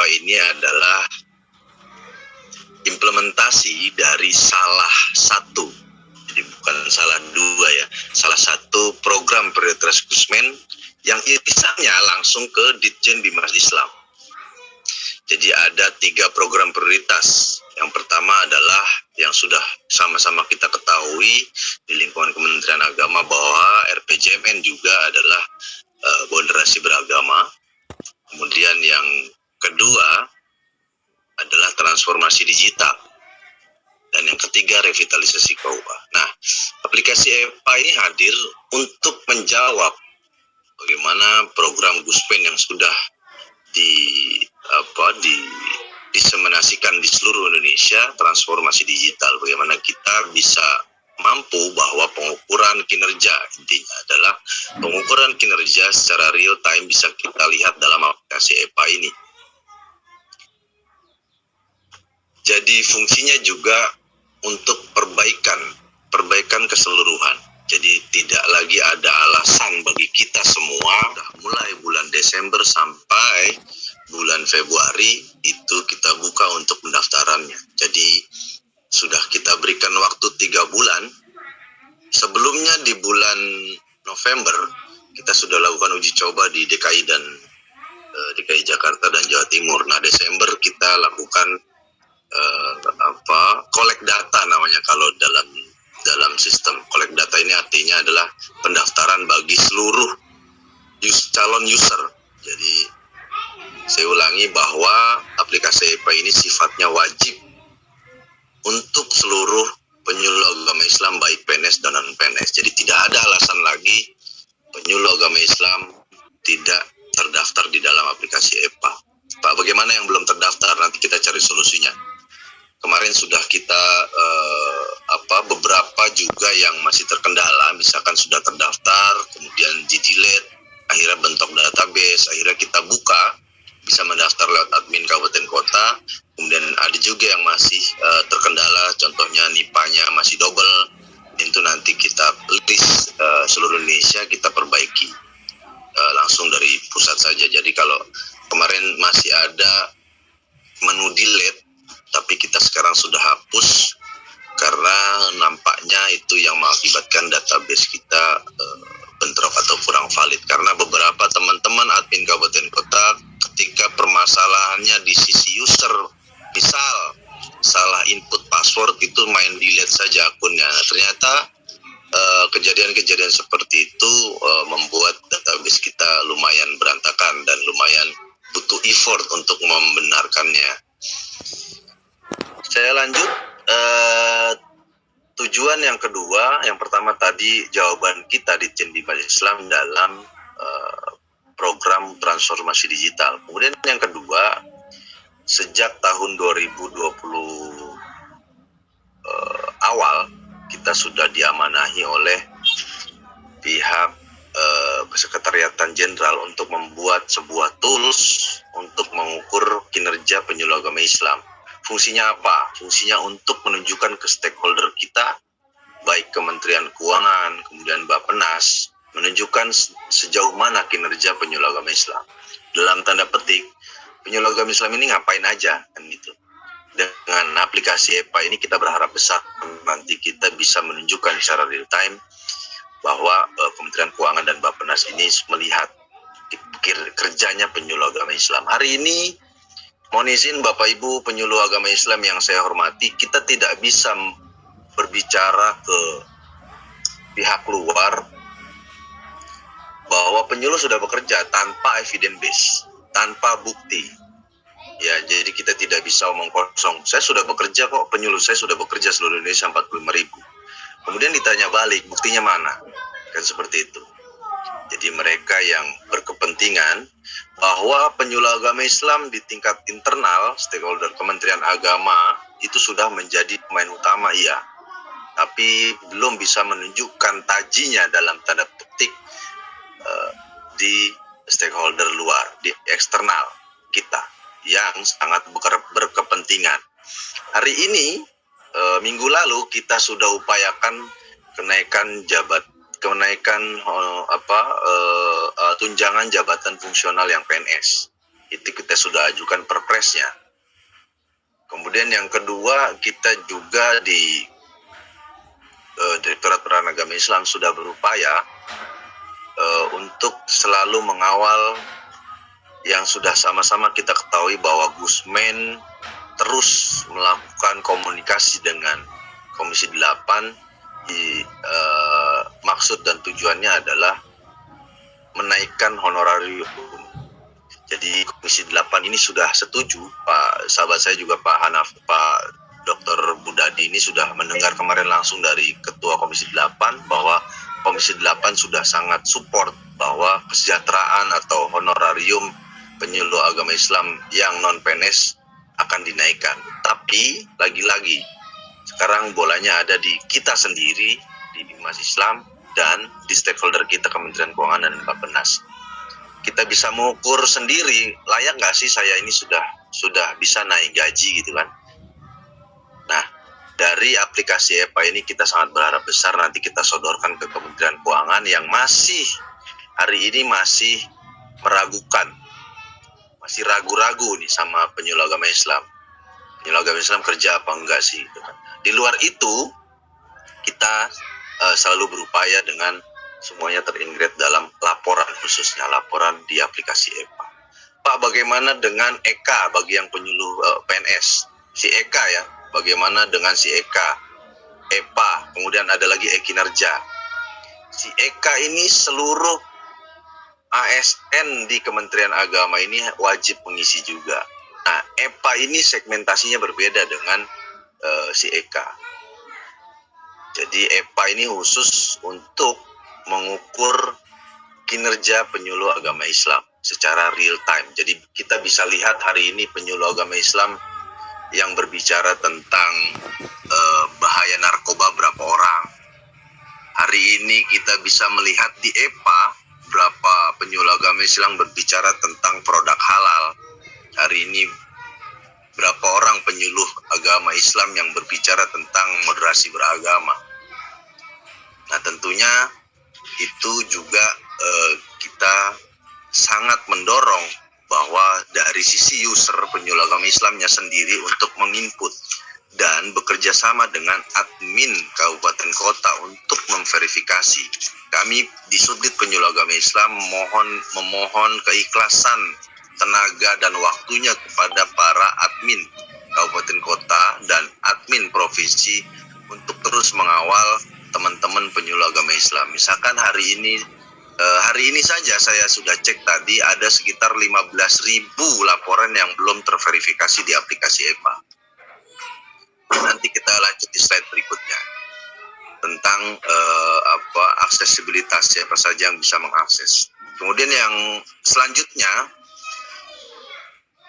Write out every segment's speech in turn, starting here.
ini adalah implementasi dari salah satu, jadi bukan salah dua ya, salah satu program prioritas Gusmen yang irisannya langsung ke Ditjen Bimas Islam. Jadi ada 3 program prioritas. Yang pertama adalah yang sudah sama-sama kita ketahui di lingkungan Kementerian Agama bahwa RPJMN juga adalah moderasi beragama. Kemudian yang kedua adalah transformasi digital. Dan yang ketiga revitalisasi KUA. Nah, aplikasi EPA ini hadir untuk menjawab bagaimana program Guspen yang sudah diseminasikan di seluruh Indonesia, transformasi digital, bagaimana kita bisa mampu bahwa pengukuran kinerja, intinya adalah pengukuran kinerja secara real time bisa kita lihat dalam aplikasi EPA ini. Jadi fungsinya juga untuk perbaikan keseluruhan. Jadi tidak lagi ada alasan bagi kita semua, mulai bulan Desember sampai bulan Februari itu kita buka untuk pendaftarannya. Jadi sudah kita berikan waktu 3 bulan. Sebelumnya di bulan November kita sudah lakukan uji coba di DKI dan DKI Jakarta dan Jawa Timur. Nah, Desember kita lakukan collect data namanya kalau dalam sistem. Collect data ini artinya adalah pendaftaran bagi seluruh calon user. Jadi saya ulangi bahwa aplikasi EPA ini sifatnya wajib untuk seluruh penyuluh agama Islam baik PNS dan non-PNS. Jadi tidak ada alasan lagi penyuluh agama Islam tidak terdaftar di dalam aplikasi EPA. Pak, bagaimana yang belum terdaftar? Nanti kita cari solusinya. Kemarin sudah kita beberapa juga yang masih terkendala, misalkan sudah terdaftar, kemudian di-delete, akhirnya bentuk database, akhirnya kita buka, bisa mendaftar lewat admin kabupaten kota, kemudian ada juga yang masih terkendala, contohnya NIPA-nya masih double, itu nanti kita list seluruh Indonesia, kita perbaiki langsung dari pusat saja. Jadi kalau kemarin masih ada menu delete, tapi kita sekarang sudah hapus karena nampaknya itu yang mengakibatkan database kita bentrok atau kurang valid. Karena beberapa teman-teman admin kabupaten kota ketika permasalahannya di sisi user, misal salah input password itu main delete saja akunnya. Nah, ternyata kejadian-kejadian seperti itu membuat database kita lumayan berantakan dan lumayan butuh effort untuk membenarkannya. Saya lanjut, tujuan yang kedua, yang pertama tadi jawaban kita di Ditjen Bimas Islam dalam program transformasi digital. Kemudian yang kedua, sejak tahun 2020 awal kita sudah diamanahi oleh pihak Sekretariatan Jenderal untuk membuat sebuah tools untuk mengukur kinerja penyuluh agama Islam. Fungsinya apa? Fungsinya untuk menunjukkan ke stakeholder kita, baik Kementerian Keuangan, kemudian Bappenas, menunjukkan sejauh mana kinerja penyuluh agama Islam. Dalam tanda petik, penyuluh agama Islam ini ngapain aja, kan gitu. Dengan aplikasi EPA ini kita berharap besar nanti kita bisa menunjukkan secara real time bahwa Kementerian Keuangan dan Bappenas ini melihat kerjanya penyuluh agama Islam. Hari ini, mohon izin Bapak Ibu penyuluh agama Islam yang saya hormati, kita tidak bisa berbicara ke pihak luar bahwa penyuluh sudah bekerja tanpa evidence base, tanpa bukti. Ya, jadi kita tidak bisa omong kosong. Saya sudah bekerja kok, penyuluh saya sudah bekerja seluruh Indonesia 45.000. Kemudian ditanya balik, buktinya mana? Kan seperti itu. Jadi mereka yang berkepentingan bahwa penyuluh agama Islam di tingkat internal, stakeholder Kementerian Agama, itu sudah menjadi pemain utama, iya. Tapi belum bisa menunjukkan tajinya dalam tanda petik di stakeholder luar, di eksternal kita yang sangat berkepentingan. Hari ini, minggu lalu kita sudah upayakan tunjangan jabatan fungsional yang PNS. Itu kita sudah ajukan perpresnya. Kemudian yang kedua, kita juga di Direktorat Penerangan Agama Islam sudah berupaya untuk selalu mengawal yang sudah sama-sama kita ketahui bahwa Gusmen terus melakukan komunikasi dengan Komisi 8 maksud dan tujuannya adalah menaikkan honorarium. Jadi Komisi 8 ini sudah setuju, Pak sahabat saya juga Pak Hanaf, Pak Dr. Budadi ini sudah mendengar kemarin langsung dari Ketua Komisi 8 bahwa Komisi 8 sudah sangat support bahwa kesejahteraan atau honorarium penyuluh agama Islam yang non-PNS akan dinaikkan. Tapi lagi-lagi sekarang bolanya ada di kita sendiri, di Bimas Islam dan di stakeholder kita Kementerian Keuangan dan Bappenas. Kita bisa mengukur sendiri, layak nggak sih saya ini sudah bisa naik gaji gitu kan. Nah, dari aplikasi EPA ini kita sangat berharap besar nanti kita sodorkan ke Kementerian Keuangan yang masih hari ini masih meragukan, masih ragu-ragu nih sama penyuluh agama Islam. Penyuluh agama Islam kerja apa enggak sih? Di luar itu, kita selalu berupaya dengan semuanya terintegrate dalam laporan, khususnya laporan di aplikasi EPA. Pak, bagaimana dengan EK bagi yang penyuluh PNS? Si EK ya, bagaimana dengan si EK? EPA, kemudian ada lagi e-kinerja. Si EK ini seluruh ASN di Kementerian Agama ini wajib mengisi juga. Nah, EPA ini segmentasinya berbeda dengan si EK. Jadi EPA ini khusus untuk mengukur kinerja penyuluh agama Islam secara real time. Jadi kita bisa lihat hari ini penyuluh agama Islam yang berbicara tentang bahaya narkoba berapa orang. Hari ini kita bisa melihat di EPA berapa penyuluh agama Islam berbicara tentang produk halal. Hari ini berapa orang penyuluh agama Islam yang berbicara tentang moderasi beragama. Nah, tentunya itu juga kita sangat mendorong bahwa dari sisi user penyuluh agama Islamnya sendiri untuk menginput dan bekerja sama dengan admin kabupaten kota untuk memverifikasi. Kami di Subdit Penyuluh Agama Islam memohon keikhlasan, tenaga dan waktunya kepada para admin kabupaten kota dan admin provinsi untuk terus mengawal teman-teman penyuluh agama Islam. Misalkan hari ini saja saya sudah cek tadi ada sekitar 15.000 laporan yang belum terverifikasi di aplikasi EPA. Nanti kita lanjut di slide berikutnya tentang aksesibilitas, siapa saja yang bisa mengakses. Kemudian yang selanjutnya,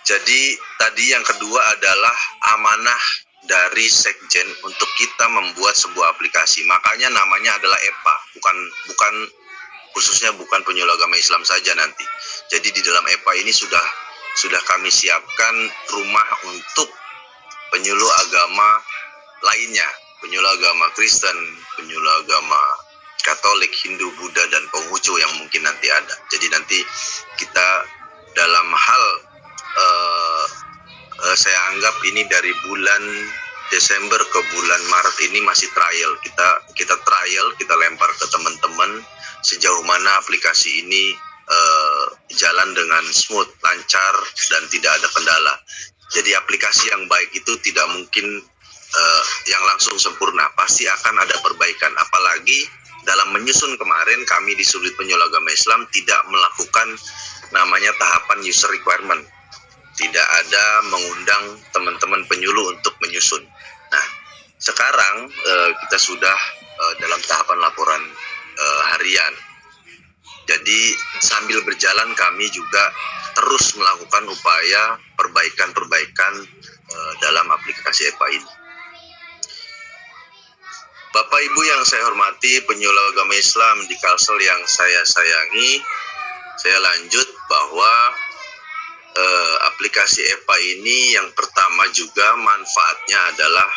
jadi tadi yang kedua adalah amanah dari Sekjen untuk kita membuat sebuah aplikasi. Makanya namanya adalah EPA, bukan khususnya bukan penyuluh agama Islam saja nanti. Jadi di dalam EPA ini sudah kami siapkan rumah untuk penyuluh agama lainnya, penyuluh agama Kristen, penyuluh agama Katolik, Hindu, Buddha, dan Konghucu yang mungkin nanti ada. Jadi nanti kita dalam hal saya anggap ini dari bulan Desember ke bulan Maret ini masih trial. Kita trial, kita lempar ke teman-teman sejauh mana aplikasi ini jalan dengan smooth, lancar, dan tidak ada kendala. Jadi aplikasi yang baik itu tidak mungkin yang langsung sempurna, pasti akan ada perbaikan. Apalagi dalam menyusun kemarin kami di Subdit Penyuluh Agama Islam tidak melakukan namanya tahapan user requirement. Tidak ada mengundang teman-teman penyuluh untuk menyusun. Nah, sekarang kita sudah dalam tahapan laporan harian. Jadi sambil berjalan kami juga terus melakukan upaya perbaikan-perbaikan dalam aplikasi EPA ini. Bapak Ibu yang saya hormati, penyuluh agama Islam di Kalsel yang saya sayangi, saya lanjut bahwa aplikasi EPA ini yang pertama juga manfaatnya adalah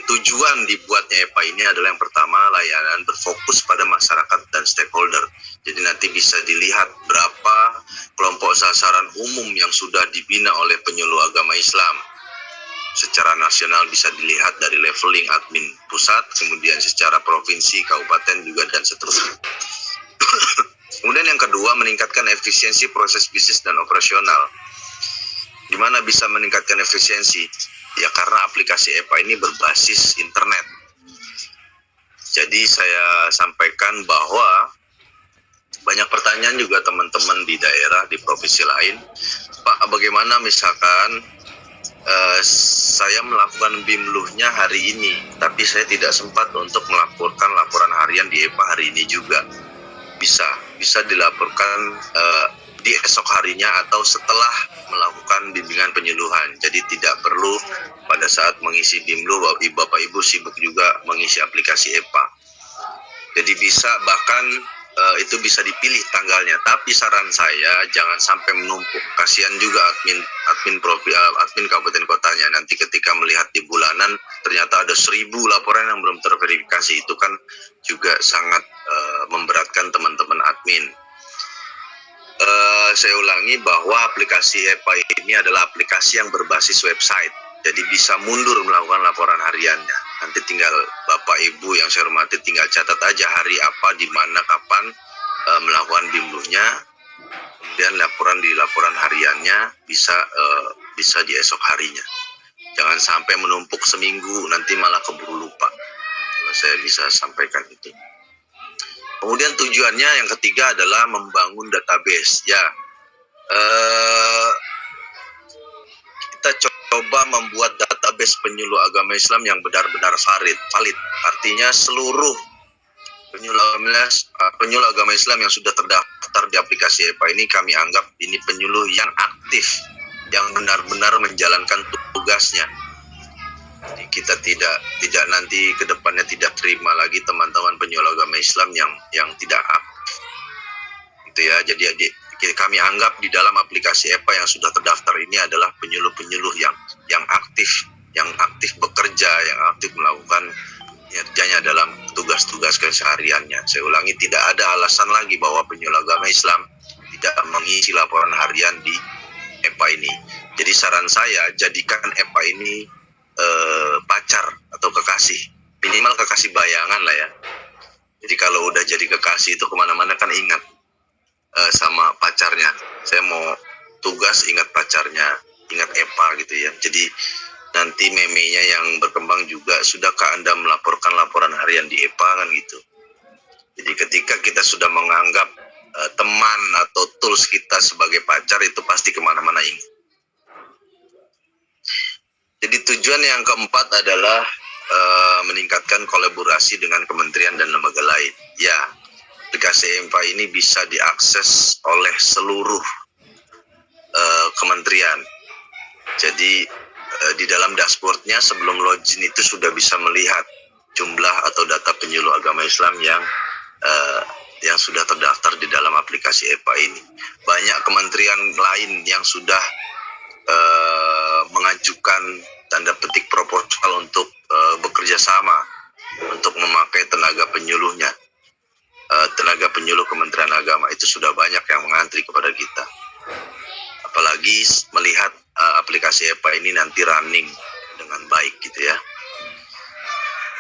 tujuan dibuatnya EPA ini adalah yang pertama layanan berfokus pada masyarakat dan stakeholder. Jadi nanti bisa dilihat berapa kelompok sasaran umum yang sudah dibina oleh penyuluh agama Islam secara nasional bisa dilihat dari leveling admin pusat, kemudian secara provinsi, kabupaten juga dan seterusnya. Kemudian yang kedua, meningkatkan efisiensi proses bisnis dan operasional. Gimana bisa meningkatkan efisiensi? Ya karena aplikasi EPA ini berbasis internet. Jadi saya sampaikan bahwa banyak pertanyaan juga teman-teman di daerah, di provinsi lain. Pak, bagaimana misalkan saya melakukan BIMLUH-nya hari ini, tapi saya tidak sempat untuk melaporkan laporan harian di EPA hari ini juga. Bisa dilaporkan di esok harinya atau setelah melakukan bimbingan penyuluhan. Jadi tidak perlu pada saat mengisi BIMLUH, Bapak Ibu sibuk juga mengisi aplikasi EPA. Jadi bisa bahkan itu bisa dipilih tanggalnya, tapi saran saya jangan sampai menumpuk. Kasihan juga admin kabupaten kotanya, nanti ketika melihat di bulanan ternyata ada 1.000 laporan yang belum terverifikasi. Itu kan juga sangat memberatkan teman-teman admin. Saya ulangi bahwa aplikasi EPA ini adalah aplikasi yang berbasis website, jadi bisa mundur melakukan laporan hariannya. Nanti tinggal Bapak Ibu yang saya hormati tinggal catat aja hari apa, di mana, kapan melakukan BIMLUH-nya, kemudian laporan hariannya bisa di esok harinya. Jangan sampai menumpuk seminggu, nanti malah keburu lupa. Kalau saya bisa sampaikan itu. Kemudian tujuannya yang ketiga adalah membangun database. Ya, kita coba membuat database penyuluh agama Islam yang benar-benar valid. Artinya seluruh penyuluh agama Islam yang sudah terdaftar di aplikasi EPA ini kami anggap ini penyuluh yang aktif, yang benar-benar menjalankan tugasnya. Jadi kita tidak nanti ke depannya tidak terima lagi teman-teman penyuluh agama Islam yang tidak aktif. Gitu ya. Jadi kami anggap di dalam aplikasi EPA yang sudah terdaftar ini adalah penyuluh-penyuluh yang aktif bekerja, yang aktif melakukan kinerjanya dalam tugas-tugas kesehariannya. Saya ulangi, tidak ada alasan lagi bahwa penyuluh agama Islam tidak mengisi laporan harian di EPA ini. Jadi saran saya, jadikan EPA ini pacar atau kekasih, minimal kekasih bayangan lah ya. Jadi kalau udah jadi kekasih itu kemana-mana kan ingat sama pacarnya. Saya mau tugas ingat pacarnya, ingat EPA gitu ya. Jadi nanti memenya yang berkembang juga, sudahkah Anda melaporkan laporan harian di EPA kan gitu. Jadi ketika kita sudah menganggap teman atau tools kita sebagai pacar, itu pasti kemana-mana ingat. Jadi tujuan yang keempat adalah meningkatkan kolaborasi dengan kementerian dan lembaga lain. Ya, aplikasi EPA ini bisa diakses oleh seluruh kementerian. Jadi di dalam dashboardnya sebelum login itu sudah bisa melihat jumlah atau data penyuluh agama Islam yang sudah terdaftar di dalam aplikasi EPA ini. Banyak kementerian lain yang sudah mengajukan tanda petik proposal untuk bekerja sama untuk memakai tenaga penyuluhnya. Tenaga penyuluh Kementerian Agama itu sudah banyak yang mengantri kepada kita. Apalagi melihat aplikasi EPA ini nanti running dengan baik gitu ya.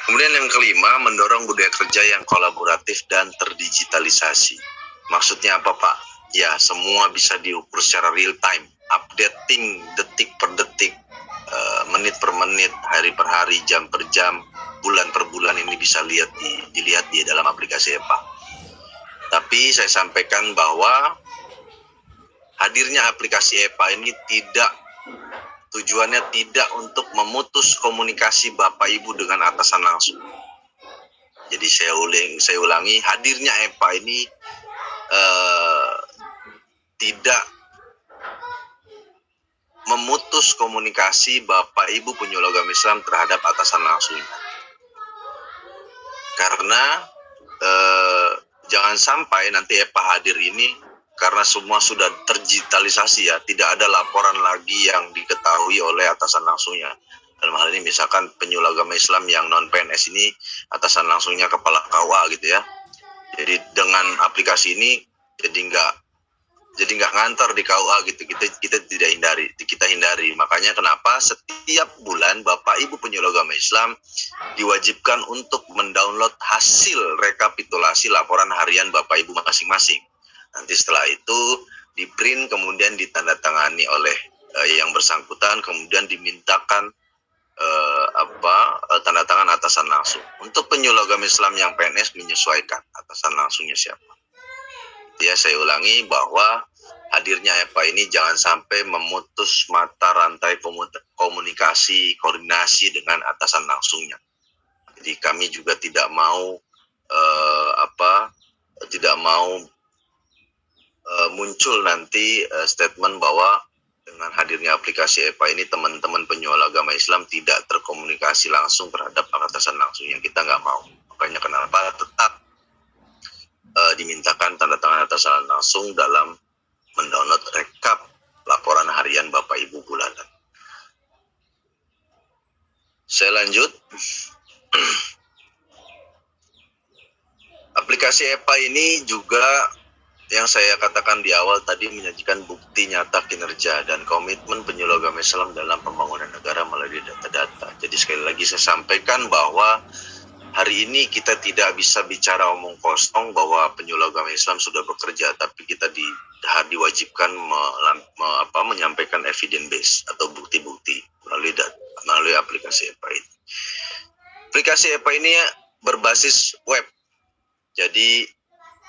Kemudian yang kelima, mendorong budaya kerja yang kolaboratif dan terdigitalisasi. Maksudnya apa Pak? Ya, semua bisa diukur secara real time, updating detik per detik, menit per menit, hari per hari, jam per jam, bulan per bulan ini bisa dilihat di dalam aplikasi EPA. Tapi saya sampaikan bahwa hadirnya aplikasi EPA ini tujuannya tidak untuk memutus komunikasi Bapak Ibu dengan atasan langsung. Jadi saya ulangi, hadirnya EPA ini tidak memutus komunikasi Bapak Ibu penyuluh agama Islam terhadap atasan langsungnya. Karena jangan sampai nanti EPA hadir ini karena semua sudah terdigitalisasi ya, tidak ada laporan lagi yang diketahui oleh atasan langsungnya. Dalam hal ini misalkan penyuluh agama Islam yang non PNS ini atasan langsungnya kepala KUA gitu ya. Jadi dengan aplikasi ini jadi jadi nggak ngantor di KUA gitu, kita hindari. Makanya kenapa setiap bulan Bapak Ibu penyuluh agama Islam diwajibkan untuk mendownload hasil rekapitulasi laporan harian Bapak Ibu masing-masing. Nanti setelah itu di print, kemudian ditandatangani oleh yang bersangkutan, kemudian dimintakan tanda tangan atasan langsung. Untuk penyuluh agama Islam yang PNS menyesuaikan atasan langsungnya siapa. Ya, saya ulangi bahwa hadirnya EPA ini jangan sampai memutus mata rantai komunikasi, koordinasi dengan atasan langsungnya. Jadi kami juga tidak mau muncul nanti statement bahwa dengan hadirnya aplikasi EPA ini teman-teman penyuluh agama Islam tidak terkomunikasi langsung terhadap atasan langsungnya. Kita nggak mau. Makanya kenapa tetap dimintakan tanda tangan atasan langsung dalam mendownload rekap laporan harian Bapak Ibu bulanan. Saya lanjut. Aplikasi EPA ini juga yang saya katakan di awal tadi menyajikan bukti nyata kinerja dan komitmen penyuluh agama Islam dalam pembangunan negara melalui data-data. Jadi sekali lagi saya sampaikan bahwa hari ini kita tidak bisa bicara omong kosong bahwa penyuluh agama Islam sudah bekerja, tapi kita diwajibkan menyampaikan evidence base atau bukti-bukti melalui aplikasi EPA ini. Aplikasi EPA ini berbasis web, jadi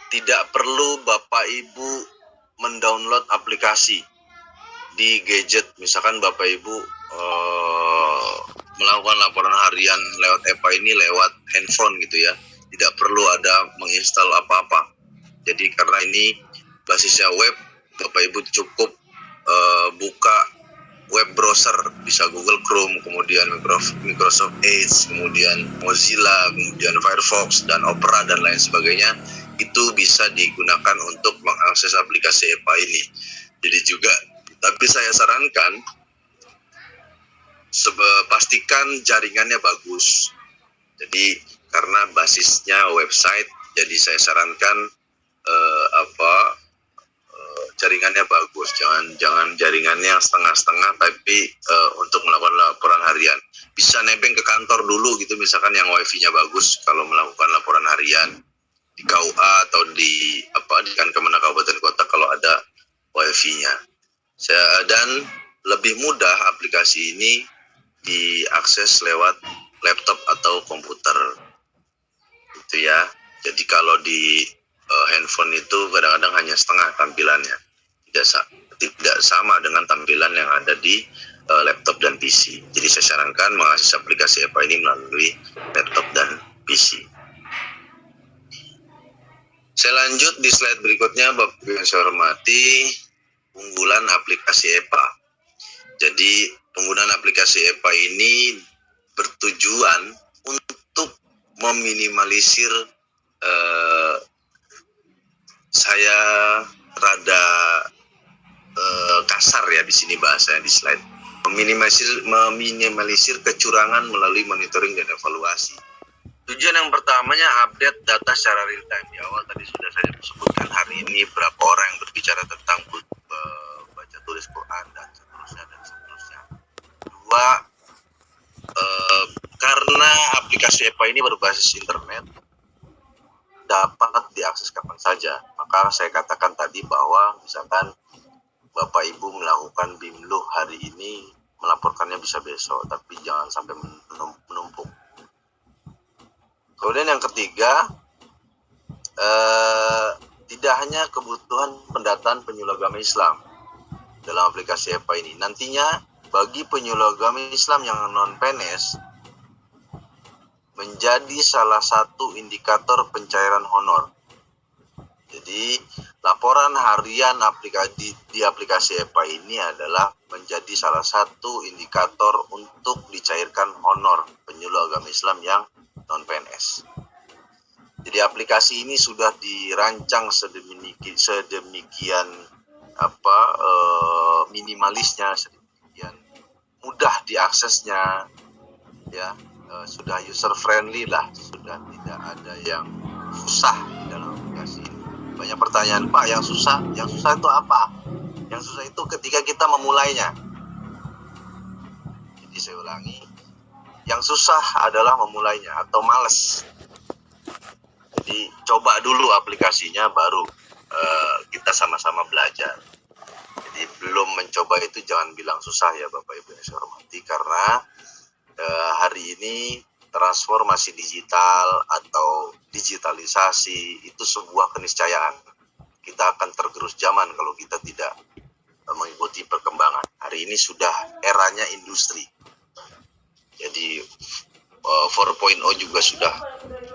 tidak perlu Bapak Ibu mendownload aplikasi di gadget. Misalkan Bapak Ibu melakukan laporan harian lewat EPA ini lewat handphone gitu ya, tidak perlu ada menginstal apa-apa. Jadi karena ini basisnya web, Bapak Ibu cukup buka web browser, bisa Google Chrome, kemudian Microsoft Edge, kemudian Mozilla, kemudian Firefox dan Opera dan lain sebagainya. Itu bisa digunakan untuk mengakses aplikasi EPA ini. Jadi juga, tapi saya sarankan pastikan jaringannya bagus. Jadi karena basisnya website, jadi saya sarankan jaringannya bagus. Jangan jaringannya setengah-setengah, tapi untuk melakukan laporan harian bisa nebeng ke kantor dulu gitu, misalkan yang wifi-nya bagus kalau melakukan laporan harian di KUA atau di Kemenang Kabupaten Kota kalau ada wifi-nya. Dan lebih mudah aplikasi ini diakses lewat laptop atau komputer, gitu ya. Jadi kalau di handphone itu kadang-kadang hanya setengah tampilannya, tidak sama dengan tampilan yang ada di laptop dan PC. Jadi saya sarankan mengakses aplikasi EPA ini melalui laptop dan PC. Saya lanjut di slide berikutnya, Bapak Ibu yang saya hormati, unggulan aplikasi EPA. Jadi penggunaan aplikasi EPA ini bertujuan untuk meminimalisir, saya rada kasar ya di sini bahasanya di slide, meminimalisir kecurangan melalui monitoring dan evaluasi. Tujuan yang pertamanya update data secara real time. Di awal tadi sudah saya sebutkan hari ini berapa orang yang berbicara tentang baca tulis Quran dan seterusnya. Dua, karena aplikasi EPA ini berbasis internet, dapat diakses kapan saja. Maka saya katakan tadi bahwa misalkan Bapak Ibu melakukan BIMLUH hari ini, melaporkannya bisa besok, tapi jangan sampai menumpuk. Kemudian yang ketiga, tidak hanya kebutuhan pendataan penyuluh agama Islam dalam aplikasi EPA ini. Nantinya bagi penyuluh agama Islam yang non-PNS menjadi salah satu indikator pencairan honor. Jadi laporan harian di aplikasi EPA ini adalah menjadi salah satu indikator untuk dicairkan honor penyuluh agama Islam yang non-PNS. Jadi aplikasi ini sudah dirancang sedemikian minimalisnya, sedemikian mudah diaksesnya, ya, sudah user friendly lah, sudah tidak ada yang susah di dalam aplikasi ini. Banyak banyak pertanyaan, Pak, yang susah itu apa? Yang susah itu ketika kita memulainya. Jadi saya ulangi, yang susah adalah memulainya atau males. Jadi coba dulu aplikasinya, baru kita sama-sama belajar. Jadi belum mencoba itu jangan bilang susah ya Bapak Ibu yang saya hormati, karena hari ini transformasi digital atau digitalisasi itu sebuah keniscayaan. Kita akan tergerus zaman kalau kita tidak mengikuti perkembangan. Hari ini sudah eranya industri. Jadi 4.0 juga sudah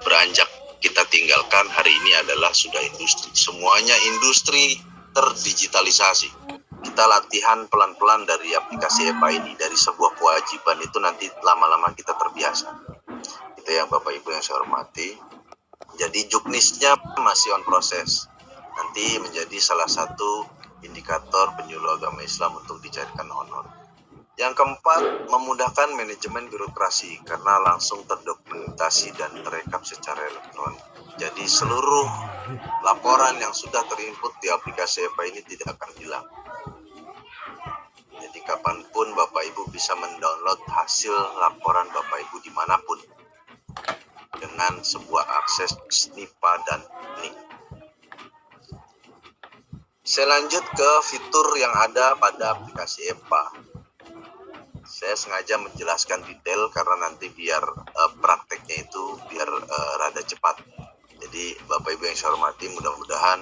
beranjak kita tinggalkan. Hari ini adalah sudah industri. Semuanya industri terdigitalisasi. Kita latihan pelan-pelan dari aplikasi EPA ini, dari sebuah kewajiban itu nanti lama-lama kita terbiasa. Itu yang Bapak Ibu yang saya hormati. Jadi juknisnya masih on proses. Nanti menjadi salah satu indikator penyuluh agama Islam untuk dicarikan honor. Yang keempat, memudahkan manajemen birokrasi karena langsung terdokumentasi dan terekam secara elektronik. Jadi seluruh laporan yang sudah terinput di aplikasi EPA ini tidak akan hilang. Jadi kapanpun Bapak Ibu bisa mendownload hasil laporan Bapak Ibu dimanapun dengan sebuah akses NIPA dan NIK. Saya lanjut ke fitur yang ada pada aplikasi EPA. Saya sengaja menjelaskan detail karena nanti biar prakteknya itu biar rada cepat. Jadi Bapak Ibu yang saya hormati, mudah-mudahan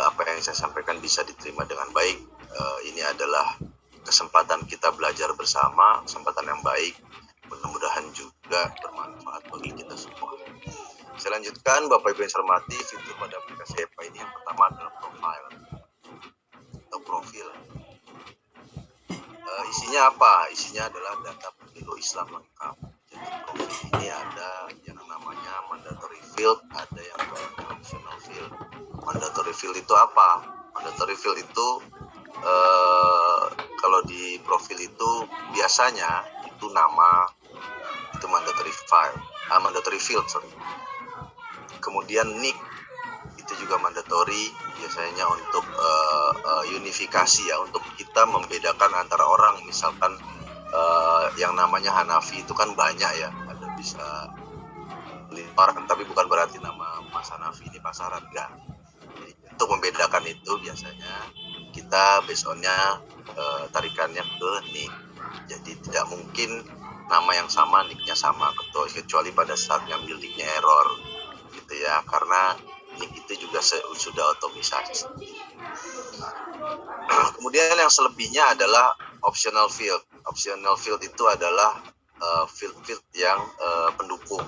apa yang saya sampaikan bisa diterima dengan baik. Ini adalah kesempatan kita belajar bersama, kesempatan yang baik. Mudah-mudahan juga bermanfaat bagi kita semua. Saya lanjutkan Bapak Ibu yang saya hormati, fitur pada aplikasi EPA ini yang pertama adalah profil. Isinya apa? Isinya adalah data pemilu Islam lengkap. Jadi profil ini ada yang namanya mandatory field, ada yang namanya optional field. Mandatory field itu apa? Mandatory field itu kalau di profil itu biasanya itu nama, itu mandatory field. Kemudian nick itu juga mandatory, biasanya untuk unifikasi ya, untuk kita membedakan antara orang. Misalkan yang namanya Hanafi itu kan banyak ya, ada bisa orang, tapi bukan berarti nama Mas Hanafi ini pasaran, enggak. Jadi, untuk membedakan itu biasanya kita based on-nya tarikannya ke nick. Jadi tidak mungkin nama yang sama, nicknya sama, kecuali pada saat ngambil nicknya error gitu ya, karena nick itu juga sudah otomatisasi. Kemudian yang selebihnya adalah optional field. Optional field itu adalah field-field yang pendukung.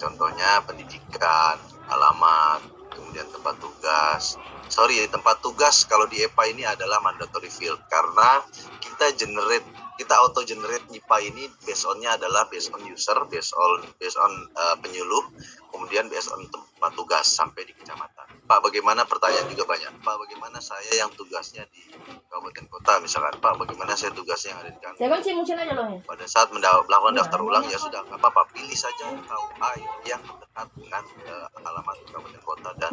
Contohnya pendidikan, alamat, kemudian tempat tugas. Tempat tugas kalau di EPA ini adalah mandatory field karena kita auto generate NIPA ini based on-nya adalah based on user, based on penyuluh, kemudian based on tempat tugas sampai di kecamatan. Pak, bagaimana, pertanyaan juga banyak. Pak, bagaimana saya yang tugasnya di kabupaten kota misalkan? Pak, bagaimana saya tugasnya yang ada di kantor? Pada saat melakukan daftar ulang ya sudah, nggak apa-apa, pilih saja KUA yang dekat dengan alamat kabupaten kota dan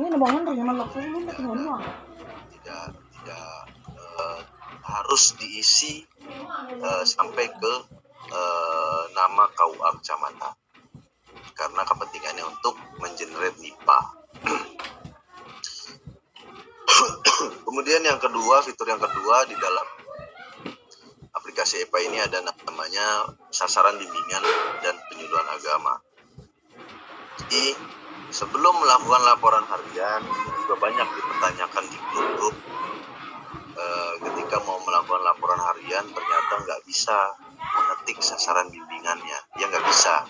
tidak harus diisi sampai ke nama KUA kecamatan karena kepentingannya untuk mengenerate NIPA. Kemudian fitur yang kedua di dalam aplikasi EPA ini ada namanya sasaran bimbingan dan penyuluhan agama. Jadi sebelum melakukan laporan harian, juga banyak dipertanyakan di grup. Ketika mau melakukan laporan harian ternyata nggak bisa mengetik sasaran bimbingannya, ya nggak bisa.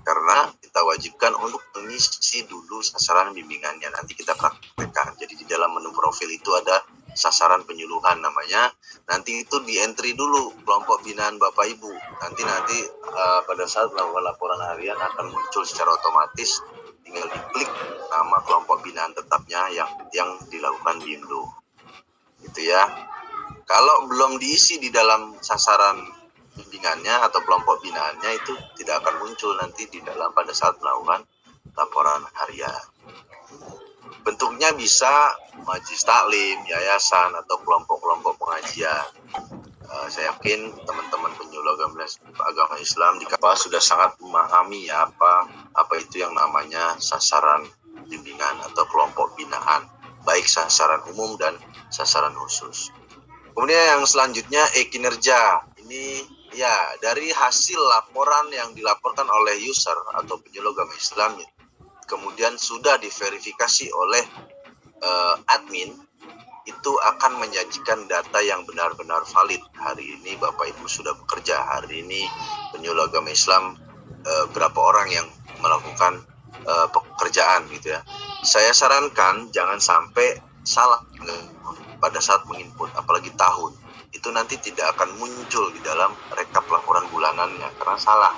Karena kita wajibkan untuk mengisi dulu sasaran bimbingannya, nanti kita praktekkan. Jadi di dalam menu profil itu ada sasaran penyuluhan namanya, nanti itu di entry dulu kelompok binaan Bapak Ibu. Nanti pada saat melakukan laporan harian akan muncul secara otomatis, tinggal diklik nama kelompok binaan tetapnya yang dilakukan BIMDO. Gitu ya. Kalau belum diisi di dalam sasaran bimbingannya atau kelompok binaannya, itu tidak akan muncul nanti di dalam pada saat melakukan laporan harian. Bentuknya bisa majelis taklim, yayasan, atau kelompok-kelompok pengajian. Saya yakin teman-teman penyuluh agama Islam di Kapal sudah sangat memahami ya apa itu yang namanya sasaran bimbingan atau kelompok binaan, baik sasaran umum dan sasaran khusus. Kemudian yang selanjutnya kinerja. Ini ya dari hasil laporan yang dilaporkan oleh user atau penyuluh agama Islam, kemudian sudah diverifikasi oleh admin, itu akan menyajikan data yang benar-benar valid. Hari ini Bapak Ibu sudah bekerja, hari ini penyuluh agama Islam berapa orang yang melakukan pekerjaan gitu ya. Saya sarankan jangan sampai salah pada saat menginput, apalagi tahun. Itu nanti tidak akan muncul di dalam rekap laporan bulanannya karena salah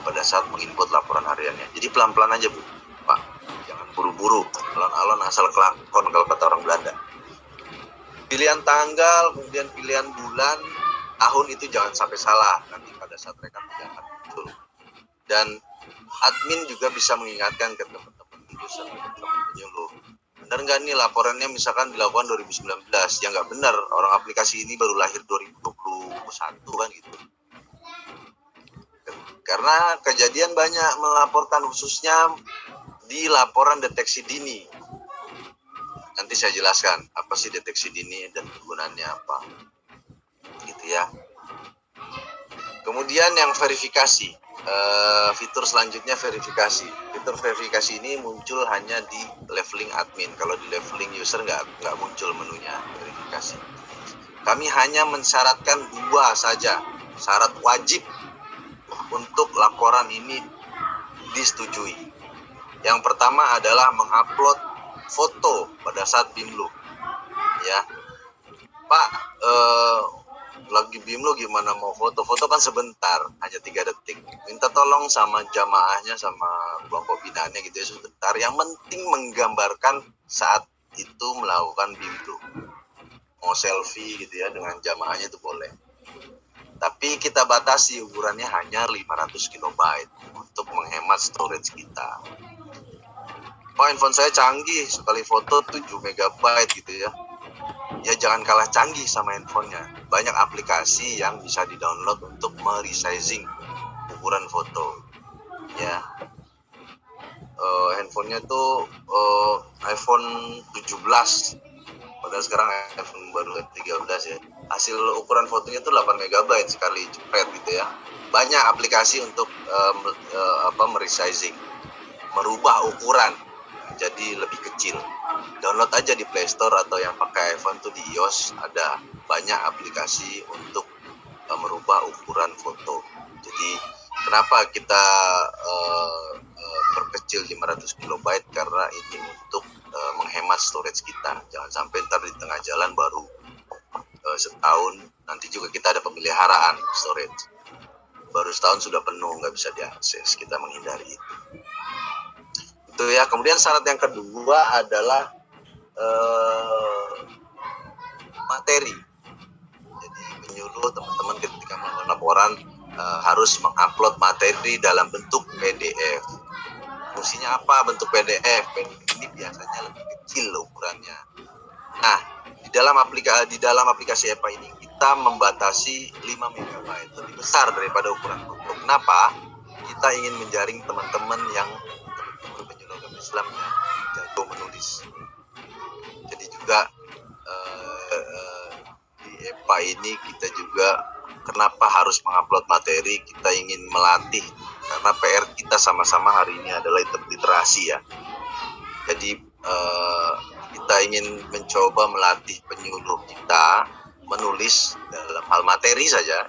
pada saat menginput laporan hariannya. Jadi pelan-pelan aja Bu, Pak. Jangan buru-buru, alon-alon asal kelakon kalau kata orang Belanda. Pilihan tanggal, kemudian pilihan bulan, tahun itu jangan sampai salah nanti pada saat rekap tidak akan muncul. Dan admin juga bisa mengingatkan ke teman-teman user, teman-teman penyuluh. Benar nggak nih laporannya misalkan dilakukan 2019, ya nggak benar, orang aplikasi ini baru lahir 2021 kan gitu. Karena kejadian banyak melaporkan khususnya di laporan deteksi dini. Nanti saya jelaskan apa sih deteksi dini dan kegunaannya apa. Gitu ya. Kemudian yang verifikasi. Fitur selanjutnya verifikasi. Fitur verifikasi ini muncul hanya di leveling admin. Kalau di leveling user nggak muncul menunya verifikasi. Kami hanya mensyaratkan 2 saja syarat wajib untuk laporan ini disetujui. Yang pertama adalah mengupload foto pada saat BIMLU. Ya, Pak, lagi BIMLU gimana mau foto? Foto kan sebentar, hanya 3 detik. Minta tolong sama jamaahnya, sama kelompok binaannya gitu ya, sebentar. Yang penting menggambarkan saat itu melakukan BIMLU. Mau selfie gitu ya dengan jamaahnya itu boleh. Tapi kita batasi ukurannya hanya 500 KB untuk menghemat storage kita. Oh, handphone saya canggih, sekali foto 7 MB gitu ya. Ya jangan kalah canggih sama handphonenya. Banyak aplikasi yang bisa di-download untuk meresizing ukuran foto. Ya. Handphonenya tuh iPhone 17. Padahal sekarang iPhone baru 13 ya. Hasil ukuran fotonya tuh 8 MB sekali jepret gitu ya. Banyak aplikasi untuk meresizing, merubah ukuran jadi lebih kecil. Download aja di Play Store atau yang pakai iPhone tuh di iOS ada banyak aplikasi untuk merubah ukuran foto. Jadi kenapa kita perkecil 500 KB karena ini untuk menghemat storage kita. Jangan sampai ntar di tengah jalan baru setahun nanti juga kita ada pemeliharaan storage. Baru setahun sudah penuh, nggak bisa diakses. Kita menghindari itu. Itu ya. Kemudian syarat yang kedua adalah materi. Jadi penyuluh teman-teman ketika melakukan laporan harus mengupload materi dalam bentuk PDF. Fungsinya apa bentuk PDF? PDF ini biasanya lebih kecil ukurannya. Nah, di dalam aplikasi EPA ini kita membatasi 5 MB, lebih besar daripada ukuran foto. Kenapa? Kita ingin menjaring teman-teman yang penyuluh agama Islam yang jago menulis. Jadi juga di EPA ini kita juga kenapa harus mengupload materi, kita ingin melatih karena PR kita sama-sama hari ini adalah literasi ya. Jadi kita ingin mencoba melatih penyuluh kita menulis dalam hal materi saja.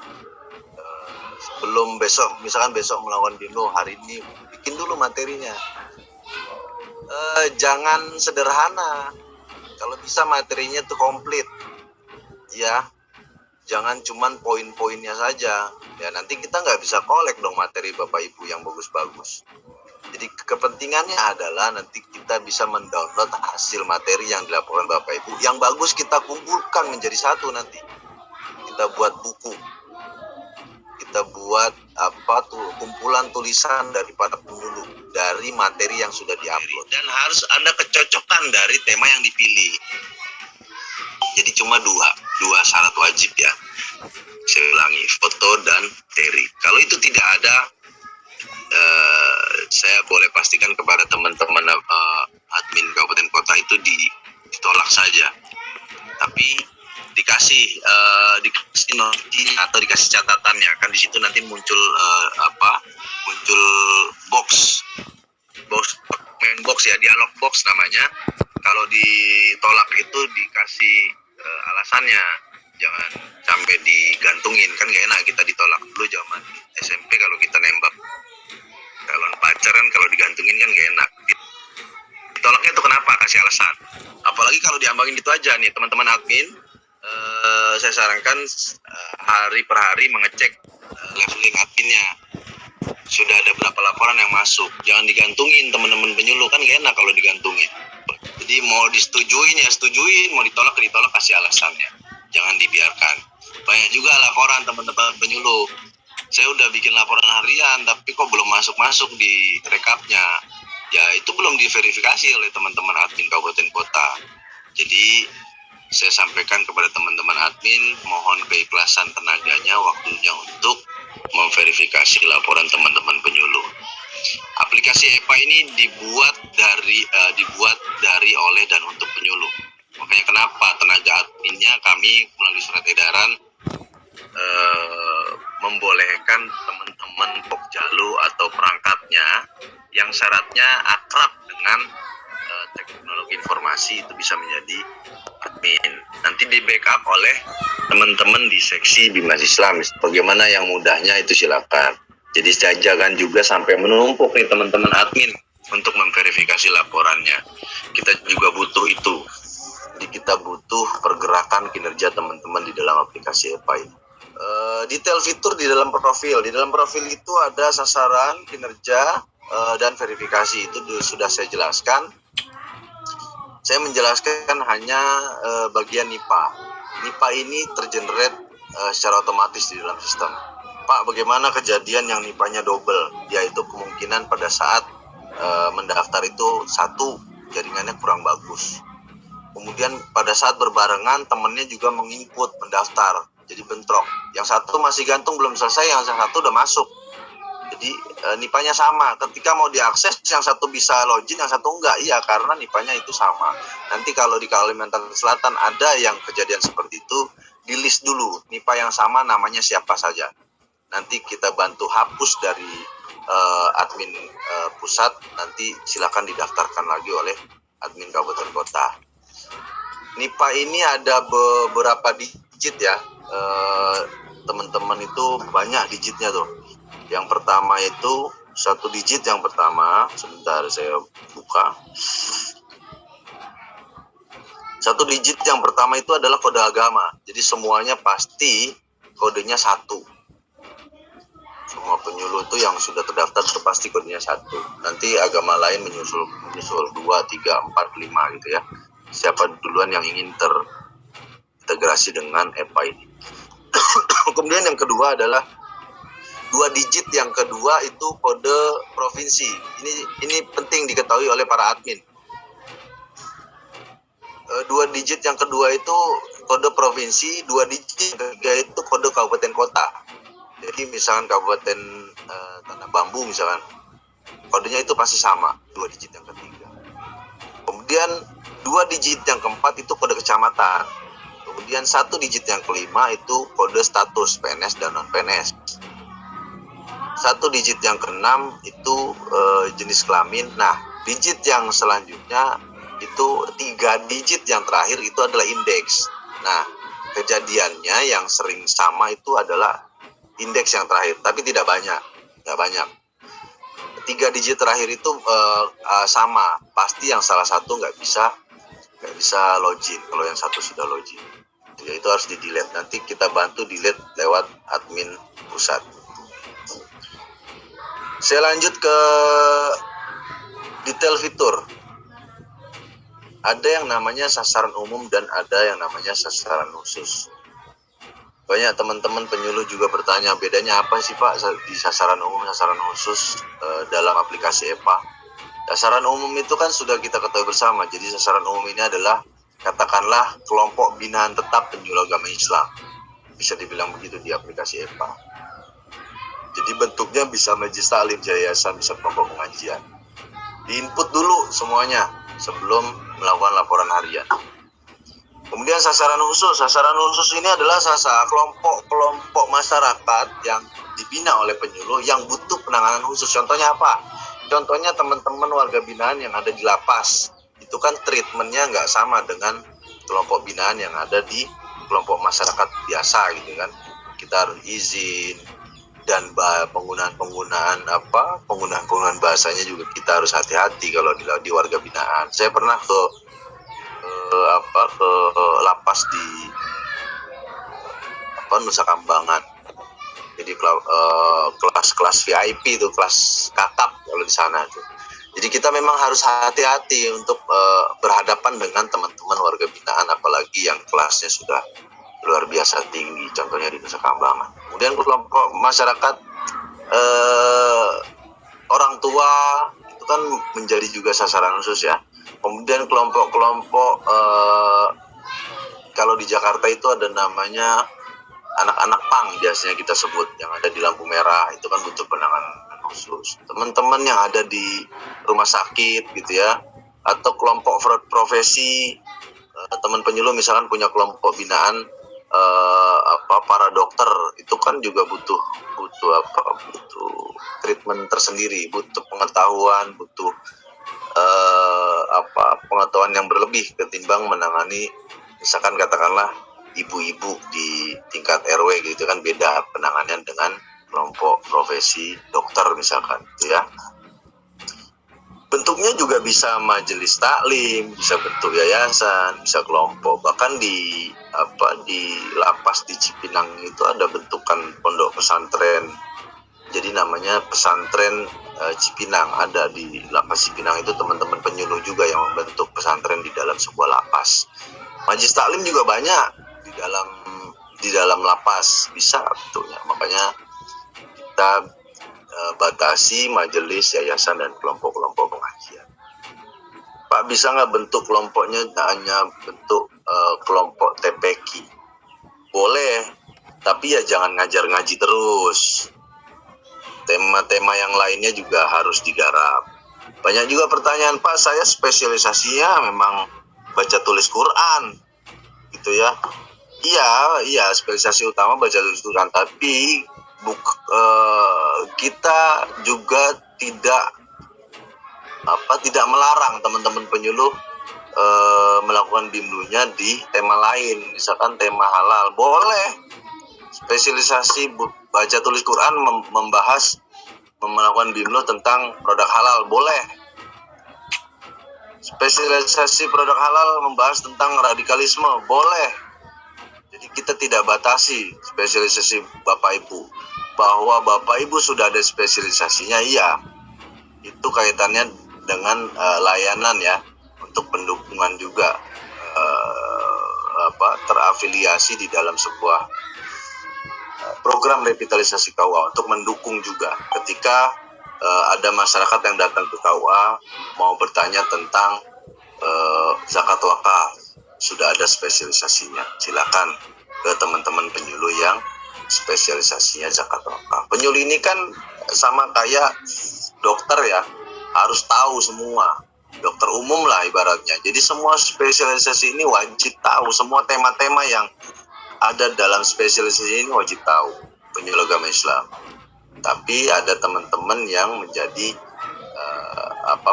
Sebelum besok, misalkan besok melakukan BIMLU, hari ini bikin dulu materinya. Jangan sederhana. Kalau bisa materinya itu komplit. Ya. Jangan cuman poin-poinnya saja. Ya nanti kita nggak bisa kolek dong materi Bapak Ibu yang bagus-bagus. Jadi kepentingannya adalah nanti kita bisa mendownload hasil materi yang dilaporkan Bapak Ibu. Yang bagus kita kumpulkan menjadi satu nanti. Kita buat buku. kita buat kumpulan tulisan dari para penyuluh dari materi yang sudah diupload, dan harus ada kecocokan dari tema yang dipilih. Jadi cuma dua syarat wajib ya. Saya ulangi, foto dan materi. Kalau itu tidak ada, saya boleh pastikan kepada teman-teman admin kabupaten kota itu ditolak saja. Tapi dikasih noti atau dikasih catatannya, kan di situ nanti muncul muncul box ya, dialog box namanya. Kalau ditolak itu dikasih alasannya, jangan sampai digantungin, kan gak enak kita ditolak. Dulu zaman SMP kalau kita nembak calon pacaran, kalau digantungin kan gak enak. Ditolaknya itu kenapa, kasih alasan. Apalagi kalau diambangin gitu aja nih teman-teman admin, saya sarankan hari per hari mengecek leveling adminnya, sudah ada berapa laporan yang masuk. Jangan digantungin teman-teman penyuluh, kan gak enak kalau digantungin. Jadi mau disetujuin ya setujuin, mau ditolak kasih alasannya, jangan dibiarkan. Banyak juga laporan teman-teman penyuluh, saya udah bikin laporan harian tapi kok belum masuk di rekapnya. Ya itu belum diverifikasi oleh teman-teman admin kabupaten kota. Jadi saya sampaikan kepada teman-teman admin, mohon keikhlasan tenaganya, waktunya untuk memverifikasi laporan teman-teman penyuluh. Aplikasi EPA ini dibuat dari oleh dan untuk penyuluh. Makanya kenapa tenaga adminnya kami melalui surat edaran membolehkan teman-teman Pokjalu atau perangkatnya yang syaratnya akrab dengan teknologi informasi itu bisa menjadi admin. Nanti di backup oleh teman-teman di seksi Bimas Islam. Bagaimana yang mudahnya itu silakan. Jadi saya jangan juga sampai menumpuk nih teman-teman admin untuk memverifikasi laporannya. Kita juga butuh itu. Jadi kita butuh pergerakan kinerja teman-teman di dalam aplikasi EPA ini. Detail fitur di dalam profil. Di dalam profil itu ada sasaran, kinerja, dan verifikasi. Itu sudah saya jelaskan. Saya menjelaskan hanya bagian NIPA. NIPA ini tergenerate secara otomatis di dalam sistem. Pak, bagaimana kejadian yang NIPA-nya double? Yaitu kemungkinan pada saat mendaftar itu satu jaringannya kurang bagus. Kemudian pada saat berbarengan temannya juga menginput mendaftar, jadi bentrok. Yang satu masih gantung belum selesai, yang satu udah masuk. Jadi NIPA-nya sama. Ketika mau diakses, yang satu bisa login, yang satu enggak. Iya, karena NIPA-nya itu sama. Nanti kalau di Kalimantan Selatan ada yang kejadian seperti itu, di list dulu NIPA yang sama namanya siapa saja. Nanti kita bantu hapus dari admin pusat, nanti silakan didaftarkan lagi oleh admin kabupaten kota. NIPA ini ada beberapa digit ya, teman-teman itu banyak digitnya tuh. Yang pertama itu satu digit yang pertama, sebentar saya buka. Satu digit yang pertama itu adalah kode agama, jadi semuanya pasti kodenya 1. Semua penyuluh itu yang sudah terdaftar itu pasti kodenya 1. Nanti agama lain menyusul 2, 3, 4, 5 gitu ya. Siapa duluan yang ingin terintegrasi dengan EPA ini. Kemudian yang kedua adalah 2 digit yang kedua itu kode provinsi. Ini penting diketahui oleh para admin. 2 digit yang kedua itu kode provinsi, 2 digit yang ketiga itu kode kabupaten kota. Jadi misalkan kabupaten Tanah Bambu misalkan, kodenya itu pasti sama, 2 digit yang ketiga. Kemudian 2 digit yang keempat itu kode kecamatan. Kemudian 1 digit yang kelima itu kode status PNS dan non PNS. 1 digit yang keenam itu jenis kelamin. Nah, digit yang selanjutnya itu 3 digit yang terakhir itu adalah indeks. Nah, kejadiannya yang sering sama itu adalah indeks yang terakhir, tapi tidak banyak, nggak banyak. 3 digit terakhir itu sama, pasti yang salah satu nggak bisa login. Kalau yang satu sudah login, ya itu harus di delete. Nanti kita bantu delete lewat admin pusat. Saya lanjut ke detail fitur. Ada yang namanya sasaran umum dan ada yang namanya sasaran khusus. Banyak teman-teman penyuluh juga bertanya, bedanya apa sih Pak di sasaran umum, sasaran khusus dalam aplikasi EPA? Sasaran umum itu kan sudah kita ketahui bersama. Jadi sasaran umum ini adalah katakanlah kelompok binaan tetap penyuluh agama Islam. Bisa dibilang begitu di aplikasi EPA. Jadi bentuknya bisa majelis taklim, yayasan, bisa kelompok pengajian. Diinput dulu semuanya sebelum melakukan laporan harian. Kemudian sasaran khusus ini adalah kelompok masyarakat yang dibina oleh penyuluh yang butuh penanganan khusus. Contohnya apa? Contohnya teman-teman warga binaan yang ada di lapas. Itu kan treatmentnya nggak sama dengan kelompok binaan yang ada di kelompok masyarakat biasa gitu kan. Kita harus izin dan penggunaan bahasanya juga kita harus hati-hati kalau di warga binaan. Saya pernah ke lapas di Nusa Kambangan. Jadi kelas VIP itu, kelas kakap kalau di sana tuh. Jadi kita memang harus hati-hati untuk berhadapan dengan teman-teman warga binaan, apalagi yang kelasnya sudah luar biasa tinggi, contohnya di Nusa Kambangan. Kemudian kelompok masyarakat orang tua itu kan menjadi juga sasaran khusus ya. Kemudian kelompok-kelompok kalau di Jakarta itu ada namanya anak-anak pang biasanya kita sebut, yang ada di lampu merah, itu kan butuh penanganan khusus. Teman-teman yang ada di rumah sakit gitu ya, atau kelompok profesi, teman penyuluh misalkan punya kelompok binaan para dokter, itu kan juga butuh treatment tersendiri, butuh pengetahuan, butuh pengetahuan yang berlebih ketimbang menangani misalkan katakanlah ibu-ibu di tingkat RW gitu kan, beda penanganan dengan kelompok profesi dokter misalkan gitu ya. Bentuknya juga bisa majelis taklim, bisa bentuk yayasan, bisa kelompok. Bahkan di lapas di Cipinang itu ada bentukan pondok pesantren. Jadi namanya pesantren Cipinang, ada di lapas Cipinang itu teman-teman penyuluh juga yang membentuk pesantren di dalam sebuah lapas. Majelis taklim juga banyak di dalam lapas, bisa betulnya. Makanya kita batasi majelis, yayasan, dan kelompok-kelompok pengajian. Pak, bisa nggak bentuk kelompoknya hanya bentuk kelompok TPQ? Boleh, tapi ya jangan ngajar ngaji terus. Tema-tema yang lainnya juga harus digarap. Banyak juga pertanyaan, Pak, saya spesialisasinya memang baca tulis Quran, gitu ya. Iya, spesialisasi utama baca tulis Quran, tapi kita juga tidak melarang teman-teman penyuluh melakukan bimblunya di tema lain, misalkan tema halal, boleh. Spesialisasi baca tulis Quran melakukan bimblu tentang produk halal, boleh. Spesialisasi produk halal membahas tentang radikalisme, boleh. Jadi kita tidak batasi spesialisasi Bapak Ibu. Bahwa Bapak Ibu sudah ada spesialisasinya, iya. Itu kaitannya dengan layanan ya, untuk pendukungan juga terafiliasi di dalam sebuah program revitalisasi KUA untuk mendukung juga ketika ada masyarakat yang datang ke KUA mau bertanya tentang zakat wakaf, sudah ada spesialisasinya. Silakan ke teman-teman penyuluh yang spesialisasinya zakat wakaf. Penyuluh ini kan sama kayak dokter ya, harus tahu semua. Dokter umum lah ibaratnya. Jadi semua spesialisasi ini wajib tahu, semua tema-tema yang ada dalam spesialisasi ini wajib tahu penyuluh agama Islam. Tapi ada teman-teman yang menjadi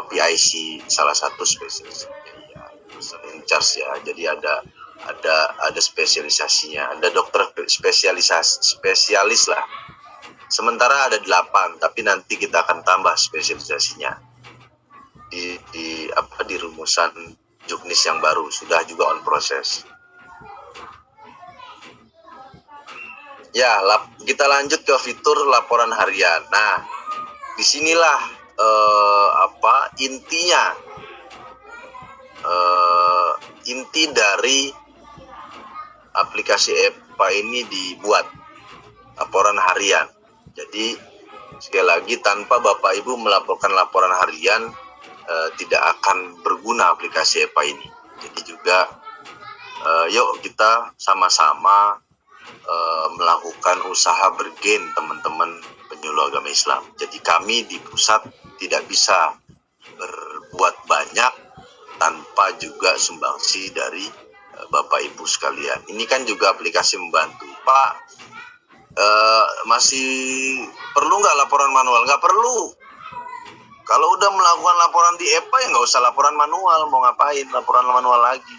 PIC, salah satu spesialisasinya ya, in charge ya. Jadi ada spesialisasinya, ada dokter spesialis lah. Sementara ada 8, tapi nanti kita akan tambah spesialisasinya di rumusan Juknis yang baru, sudah juga on proses. Ya, kita lanjut ke fitur laporan harian. Nah, disinilah intinya, inti dari aplikasi EPA ini dibuat laporan harian. Jadi sekali lagi, tanpa Bapak Ibu melaporkan laporan harian, tidak akan berguna aplikasi EPA ini. Jadi juga yuk kita sama-sama melakukan usaha bergen teman-teman penyuluh agama Islam. Jadi kami di pusat tidak bisa berbuat banyak tanpa juga sumbangsi dari Bapak Ibu sekalian. Ini kan juga aplikasi membantu. Pak, masih perlu nggak laporan manual? Nggak perlu. Kalau udah melakukan laporan di EPA ya nggak usah laporan manual. Mau ngapain laporan manual lagi?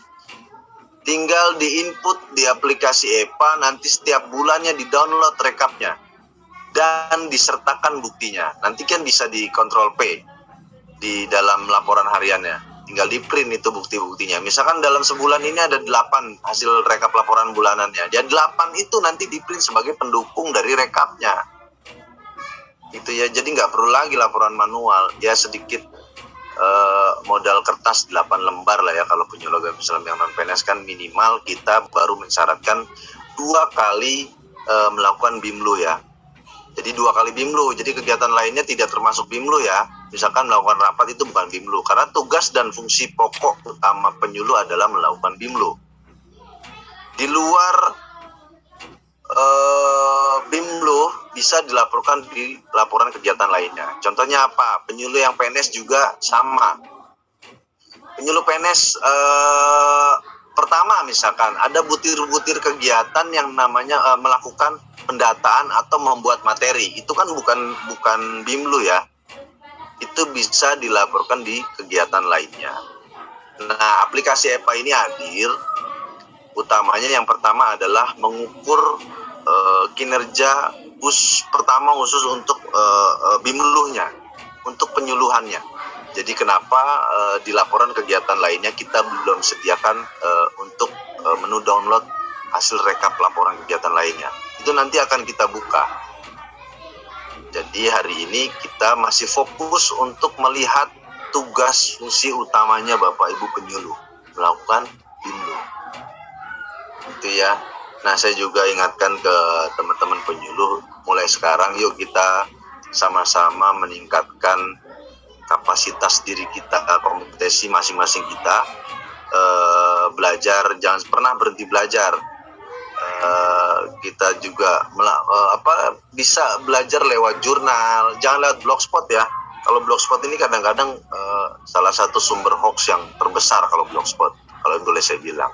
Tinggal di-input di aplikasi EPA, nanti setiap bulannya di-download rekapnya dan disertakan buktinya. Nanti kan bisa di-Ctrl P di dalam laporan hariannya. Tinggal di-print itu bukti-buktinya. Misalkan dalam sebulan ini ada 8 hasil rekap laporan bulanannya. Dan 8 itu nanti di-print sebagai pendukung dari rekapnya. Itu ya, jadi nggak perlu lagi laporan manual. Ya sedikit modal kertas 8 lembar lah ya kalau penyuluh agama Islam yang non PNS kan minimal kita baru mensyaratkan 2 kali melakukan BIMLU ya. Jadi 2 kali BIMLU. Jadi kegiatan lainnya tidak termasuk BIMLU ya. Misalkan melakukan rapat itu bukan BIMLU karena tugas dan fungsi pokok utama penyuluh adalah melakukan BIMLU. Di luar BIMLU bisa dilaporkan di laporan kegiatan lainnya. Contohnya apa? Penyuluh yang PNS juga sama. Penyuluh PNS pertama misalkan ada butir-butir kegiatan yang namanya melakukan pendataan atau membuat materi. Itu kan bukan BIMLU ya. Itu bisa dilaporkan di kegiatan lainnya. Nah, aplikasi EPA ini hadir utamanya yang pertama adalah mengukur kinerja pertama khusus untuk BIMLU-nya, untuk penyuluhannya. Jadi kenapa di laporan kegiatan lainnya kita belum sediakan untuk menu download hasil rekap laporan kegiatan lainnya. Itu nanti akan kita buka. Jadi hari ini kita masih fokus untuk melihat tugas fungsi utamanya Bapak Ibu penyuluh melakukan BIMLU. Itu ya. Nah, saya juga ingatkan ke teman-teman penyuluh, mulai sekarang yuk kita sama-sama meningkatkan kapasitas diri kita, kompetensi masing-masing kita, belajar, jangan pernah berhenti belajar. Kita juga bisa belajar lewat jurnal, jangan lewat blogspot ya. Kalau blogspot ini kadang-kadang salah satu sumber hoax yang terbesar kalau blogspot, kalau boleh saya bilang.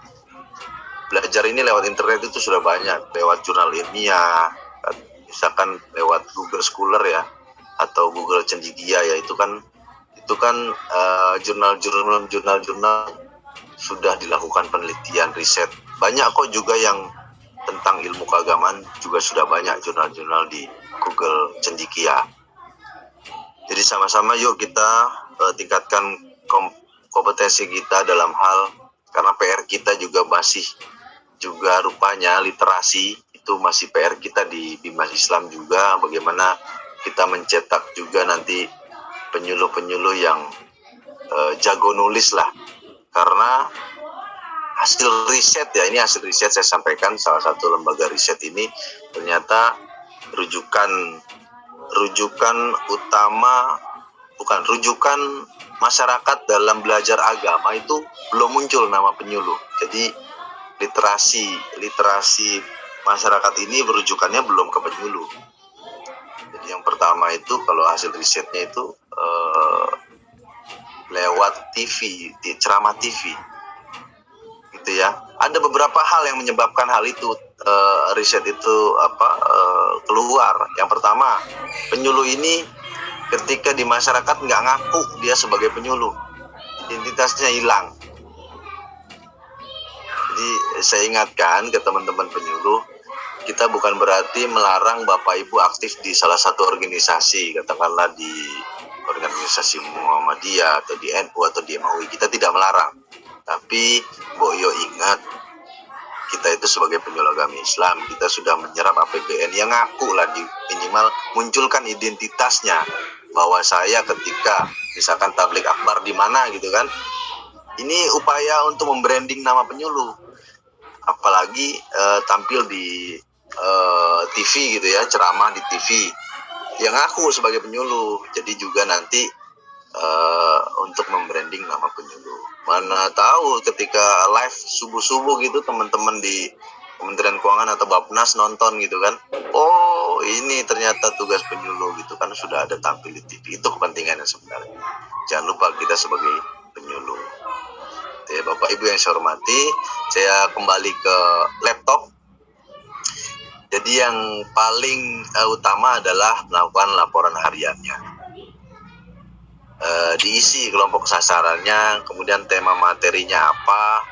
Belajar ini lewat internet itu sudah banyak, lewat jurnal ilmiah, misalkan lewat Google Scholar ya, atau Google Cendekia ya, itu kan jurnal-jurnal sudah dilakukan penelitian, riset. Banyak kok juga yang tentang ilmu keagamaan juga sudah banyak jurnal-jurnal di Google Cendekia. Jadi sama-sama yuk kita tingkatkan kompetensi kita dalam hal, karena PR kita juga masih juga rupanya literasi itu masih PR kita di Bimas Islam juga, bagaimana kita mencetak juga nanti penyuluh-penyuluh yang jago nulis lah, karena hasil riset ya, ini hasil riset saya sampaikan, salah satu lembaga riset ini ternyata rujukan utama, bukan rujukan masyarakat dalam belajar agama itu belum muncul nama penyuluh. Jadi literasi masyarakat ini berujukannya belum ke penyuluh. Jadi yang pertama itu kalau hasil risetnya itu lewat TV, ceramah TV, gitu ya. Ada beberapa hal yang menyebabkan hal itu, riset itu keluar. Yang pertama, penyuluh ini ketika di masyarakat nggak ngaku dia sebagai penyuluh, identitasnya hilang. Jadi saya ingatkan ke teman-teman penyuluh, kita bukan berarti melarang Bapak Ibu aktif di salah satu organisasi, katakanlah di organisasi Muhammadiyah atau di NU atau di MUI, kita tidak melarang. Tapi Boyo ingat, kita itu sebagai penyuluh agama Islam, kita sudah menyerap APBN yang ngaku lah, minimal munculkan identitasnya, bahwa saya ketika misalkan tablik akbar di mana gitu kan. Ini upaya untuk membranding nama penyuluh. apalagi tampil di TV gitu ya, ceramah di TV yang aku sebagai penyuluh. Jadi juga nanti untuk membranding nama penyuluh. Mana tahu ketika live subuh-subuh gitu teman-teman di Kementerian Keuangan atau Bappenas nonton gitu kan, oh ini ternyata tugas penyuluh gitu kan, sudah ada tampil di TV. Itu kepentingannya sebenarnya. Jangan lupa kita sebagai penyuluh. Ya, Bapak Ibu yang saya hormati, saya kembali ke laptop. Jadi yang paling utama adalah melakukan laporan hariannya. Diisi kelompok sasarannya, kemudian tema materinya apa,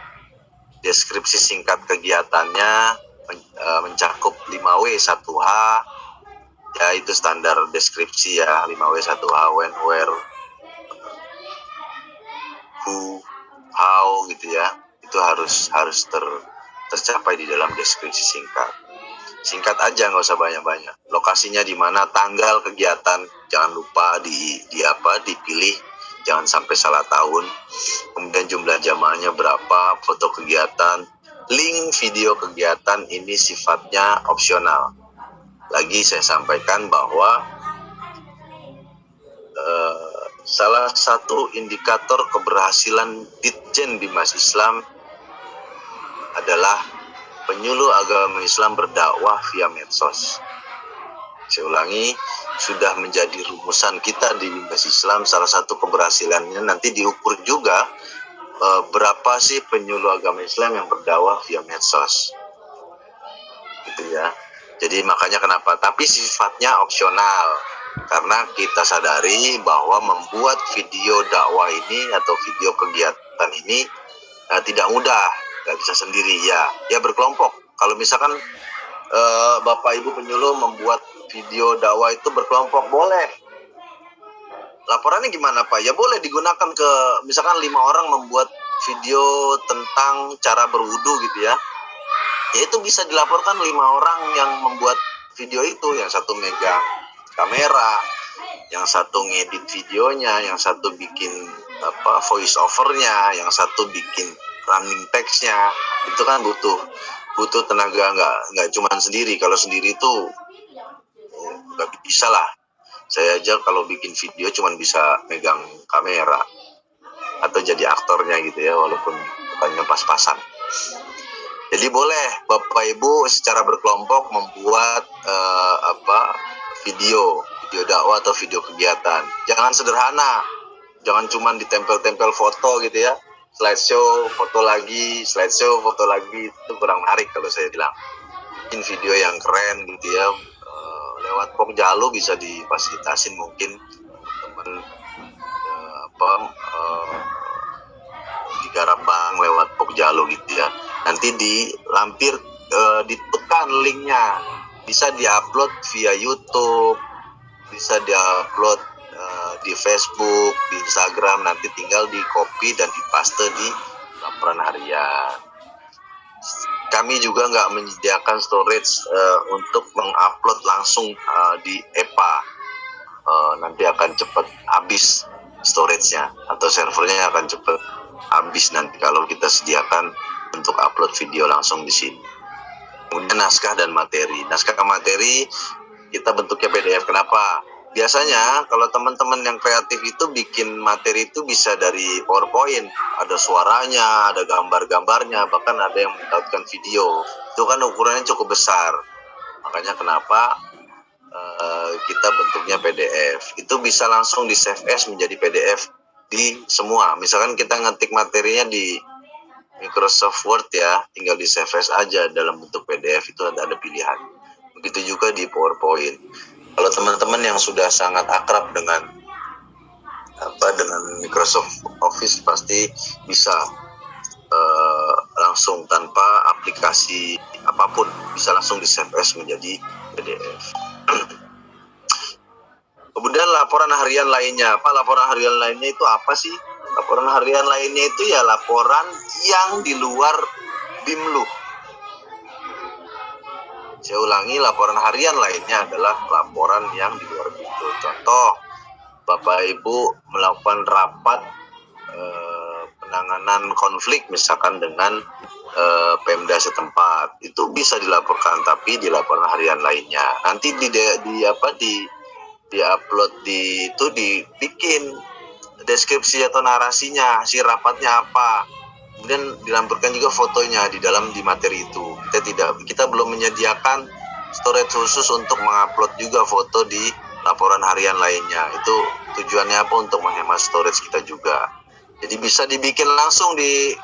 deskripsi singkat kegiatannya, mencakup 5W 1H, ya itu standar deskripsi ya, 5W 1H, when, where, who, how gitu ya, itu harus tercapai di dalam deskripsi singkat. Singkat aja, nggak usah banyak-banyak. Lokasinya di mana, tanggal kegiatan, jangan lupa dipilih, jangan sampai salah tahun. Kemudian jumlah jamaahnya berapa, foto kegiatan, link video kegiatan ini sifatnya opsional. Lagi saya sampaikan bahwa salah satu indikator keberhasilan Ditjen Bimas Islam adalah penyuluh agama Islam berdakwah via medsos. Saya ulangi, sudah menjadi rumusan kita di Bimas Islam. Salah satu keberhasilannya nanti diukur juga berapa sih penyuluh agama Islam yang berdakwah via medsos, gitu ya. Jadi makanya kenapa? Tapi sifatnya opsional, karena kita sadari bahwa membuat video dakwah ini atau video kegiatan ini tidak mudah, nggak bisa sendiri ya berkelompok. Kalau misalkan Bapak Ibu penyuluh membuat video dakwah itu berkelompok, boleh. Laporannya gimana Pak? Ya boleh digunakan ke, misalkan 5 orang membuat video tentang cara berwudu gitu ya. Ya itu bisa dilaporkan 5 orang yang membuat video itu, yang satu megang kamera, yang satu ngedit videonya, yang satu bikin voice overnya, yang satu bikin running text-nya. Itu kan butuh tenaga, nggak cuma sendiri. Kalau sendiri itu nggak bisa lah. Saya aja kalau bikin video cuma bisa megang kamera atau jadi aktornya gitu ya, walaupun bukannya pas-pasan. Jadi boleh Bapak Ibu secara berkelompok membuat video dakwah atau video kegiatan. Jangan sederhana, jangan cuma ditempel-tempel foto gitu ya, slideshow, foto lagi, slideshow, foto lagi, itu kurang menarik kalau saya bilang. Bikin video yang keren gitu ya, lewat Pokjalu bisa difasilitasin mungkin teman di Garabang lewat Pokjalu gitu ya. Nanti ditekan linknya, bisa diupload via YouTube, bisa diupload di Facebook, di Instagram, nanti tinggal di copy dan dipaste di laporan harian. Kami juga nggak menyediakan storage untuk mengupload langsung di EPA. Nanti akan cepat habis storage-nya atau servernya akan cepat habis nanti kalau kita sediakan untuk upload video langsung di sini. Kemudian naskah dan materi. Naskah materi kita bentuknya PDF. Kenapa? Biasanya kalau teman-teman yang kreatif itu bikin materi itu bisa dari PowerPoint, ada suaranya, ada gambar-gambarnya, bahkan ada yang mentautkan video. Itu kan ukurannya cukup besar. Makanya kenapa kita bentuknya PDF. Itu bisa langsung di save as menjadi PDF di semua. Misalkan kita ngetik materinya di Microsoft Word ya, tinggal di save as aja dalam bentuk PDF, itu ada pilihan. Begitu juga di PowerPoint. Kalau teman-teman yang sudah sangat akrab dengan Microsoft Office pasti bisa langsung tanpa aplikasi apapun, bisa langsung di save as menjadi PDF. Kemudian laporan harian lainnya. Apa laporan harian lainnya itu apa sih? Laporan harian lainnya itu ya laporan yang di luar BIMLU. Saya ulangi, laporan harian lainnya adalah laporan yang di luar BIMLU. Contoh, Bapak Ibu melakukan rapat penanganan konflik misalkan dengan Pemda setempat itu bisa dilaporkan, tapi di laporan harian lainnya nanti di upload itu dibikin deskripsi atau narasinya, si rapatnya apa, kemudian dilampirkan juga fotonya di materi itu. Kita belum menyediakan storage khusus untuk mengupload juga foto di laporan harian lainnya. Itu tujuannya apa? Untuk menghemat storage kita juga. Jadi bisa dibikin langsung di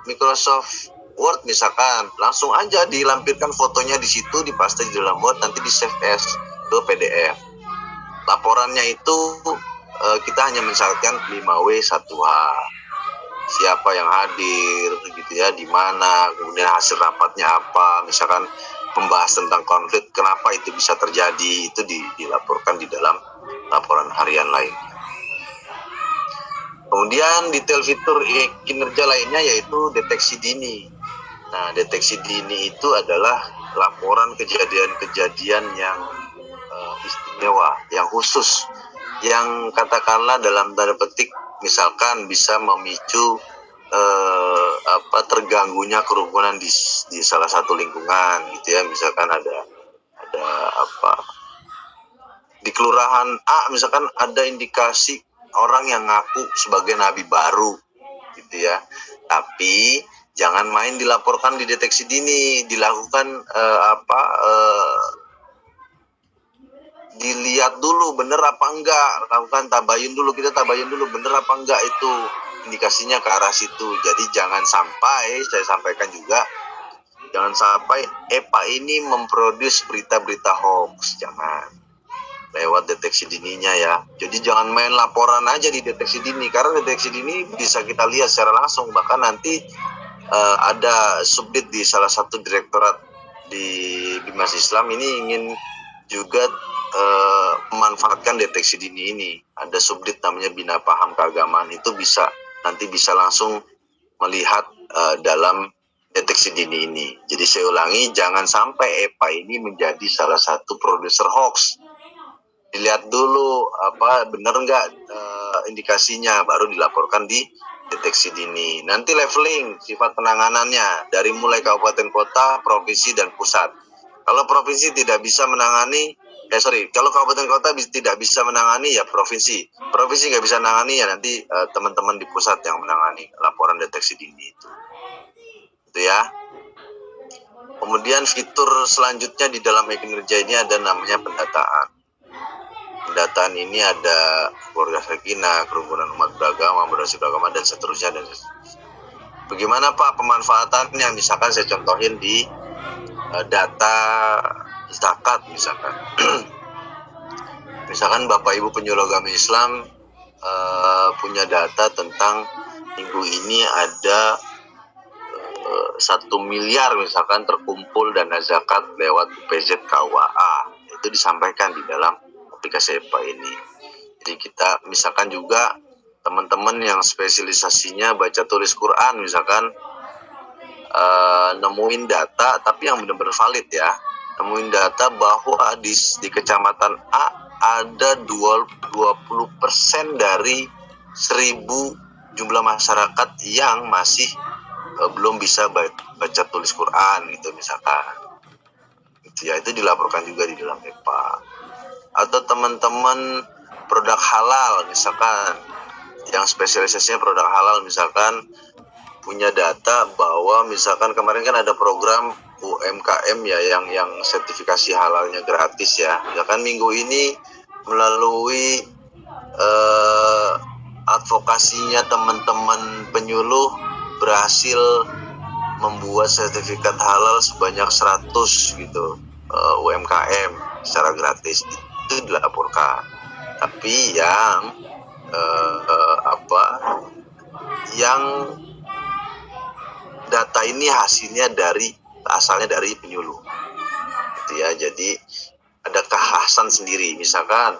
Microsoft Word misalkan, langsung aja dilampirkan fotonya di situ, dipaste di dalam Word, nanti di save as ke PDF. Laporannya itu kita hanya mensyaratkan 5W1H, siapa yang hadir gitu ya, di mana, kemudian hasil rapatnya apa, misalkan membahas tentang konflik, kenapa itu bisa terjadi, itu dilaporkan di dalam laporan harian lain. Kemudian detail fitur kinerja lainnya yaitu deteksi dini. Nah, deteksi dini itu adalah laporan kejadian-kejadian yang istimewa, yang khusus, yang katakanlah dalam tanda petik misalkan bisa memicu terganggunya kerukunan di salah satu lingkungan gitu ya. Misalkan ada di kelurahan A misalkan ada indikasi orang yang ngaku sebagai nabi baru gitu ya, tapi jangan main dilaporkan di deteksi dini, dilakukan dilihat dulu bener apa enggak, lakukan tabayun dulu, kita tabayun dulu bener apa enggak itu indikasinya ke arah situ. Jadi jangan sampai, saya sampaikan juga, jangan sampai EPA ini memproduksi berita-berita hoax, jangan, lewat deteksi dininya ya. Jadi jangan main laporan aja di deteksi dini, karena deteksi dini bisa kita lihat secara langsung. Bahkan nanti ada subdit di salah satu direktorat di Bimas Islam ini ingin juga memanfaatkan deteksi dini ini. Ada subdit namanya Bina Paham Keagamaan, itu nanti bisa langsung melihat dalam deteksi dini ini. Jadi saya ulangi, jangan sampai EPA ini menjadi salah satu produser hoax. Dilihat dulu benar nggak indikasinya, baru dilaporkan di deteksi dini. Nanti leveling sifat penanganannya dari mulai kabupaten kota, provinsi dan pusat. Kalau provinsi tidak bisa menangani, kalau kabupaten kota tidak bisa menangani ya provinsi nggak bisa menangani ya nanti teman-teman di pusat yang menangani laporan deteksi dini itu ya. Kemudian fitur selanjutnya di dalam e-kinerja ini ada namanya pendataan. Pendataan ini ada keluarga sakinah, kerukunan umat beragama, moderasi beragama, dan seterusnya. Bagaimana Pak pemanfaatannya? Misalkan saya contohin di data zakat misalkan. Misalkan Bapak Ibu penyuluh agama Islam punya data tentang minggu ini ada 1 miliar misalkan terkumpul dana zakat lewat UPZ KUA, itu disampaikan di dalam aplikasi EPA ini. Jadi kita misalkan juga teman-teman yang spesialisasinya baca tulis Quran misalkan nemuin data, tapi yang benar-benar valid ya, nemuin data bahwa di kecamatan A ada 20% dari 1.000 jumlah masyarakat yang masih belum bisa baca tulis Quran gitu misalkan. Gitu ya, itu dilaporkan juga di dalam EPA. Atau teman-teman produk halal misalkan yang spesialisasinya produk halal misalkan punya data bahwa misalkan kemarin kan ada program UMKM ya yang sertifikasi halalnya gratis ya. Misalkan minggu ini melalui advokasinya teman-teman penyuluh berhasil membuat sertifikat halal sebanyak 100 gitu UMKM secara gratis, itu dilaporkan. Tapi yang data ini asalnya dari penyuluh gitu ya. Jadi ada kekhasan sendiri. Misalkan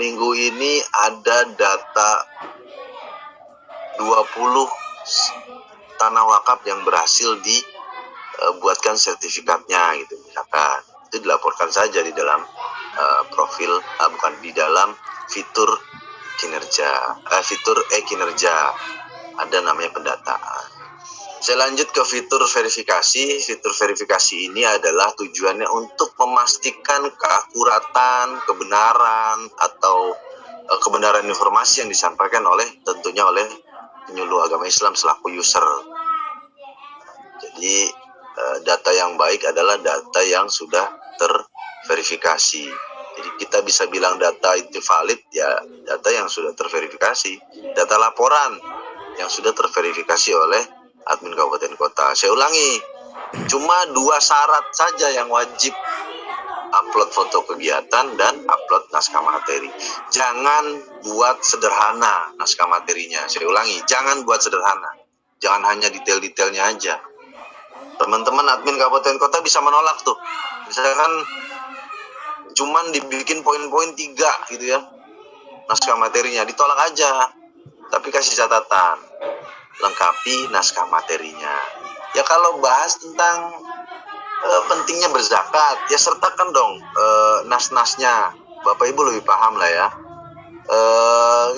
minggu ini ada data 20 tanah wakaf yang berhasil dibuatkan sertifikatnya gitu misalkan. Itu dilaporkan saja di dalam bukan di dalam fitur kinerja, fitur e-kinerja. ada namanya pendataan. Saya lanjut ke fitur verifikasi. Fitur verifikasi ini adalah tujuannya untuk memastikan keakuratan, kebenaran atau kebenaran informasi yang disampaikan tentunya oleh penyuluh agama Islam selaku user. Jadi data yang baik adalah data yang sudah terverifikasi. Jadi kita bisa bilang data itu valid ya data yang sudah terverifikasi. Data laporan yang sudah terverifikasi oleh admin kabupaten kota. Saya ulangi, cuma 2 syarat saja yang wajib: upload foto kegiatan dan upload naskah materi. Jangan buat sederhana naskah materinya. Saya ulangi, jangan buat sederhana. Jangan hanya detail-detailnya aja. Teman-teman admin kabupaten kota bisa menolak tuh. Misalkan cuman dibikin poin-poin 3 gitu ya, naskah materinya ditolak aja. Tapi kasih catatan, lengkapi naskah materinya. Ya kalau bahas tentang pentingnya berzakat, ya sertakan dong nas-nasnya. Bapak Ibu lebih paham lah ya.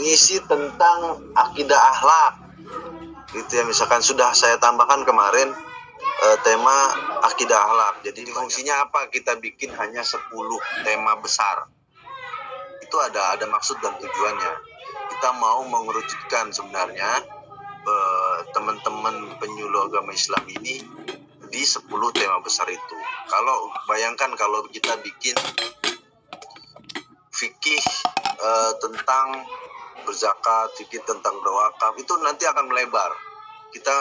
Ngisi tentang akidah akhlak gitu ya, misalkan sudah saya tambahkan kemarin tema akidah akhlak. Jadi fungsinya apa? Kita bikin hanya 10 tema besar. Itu ada maksud dan tujuannya. Kita mau mengerucutkan sebenarnya teman-teman penyuluh agama Islam ini di 10 tema besar itu. Kalau bayangkan kalau kita bikin fikih tentang berzakat, fikih tentang berwakaf, itu nanti akan melebar. Kita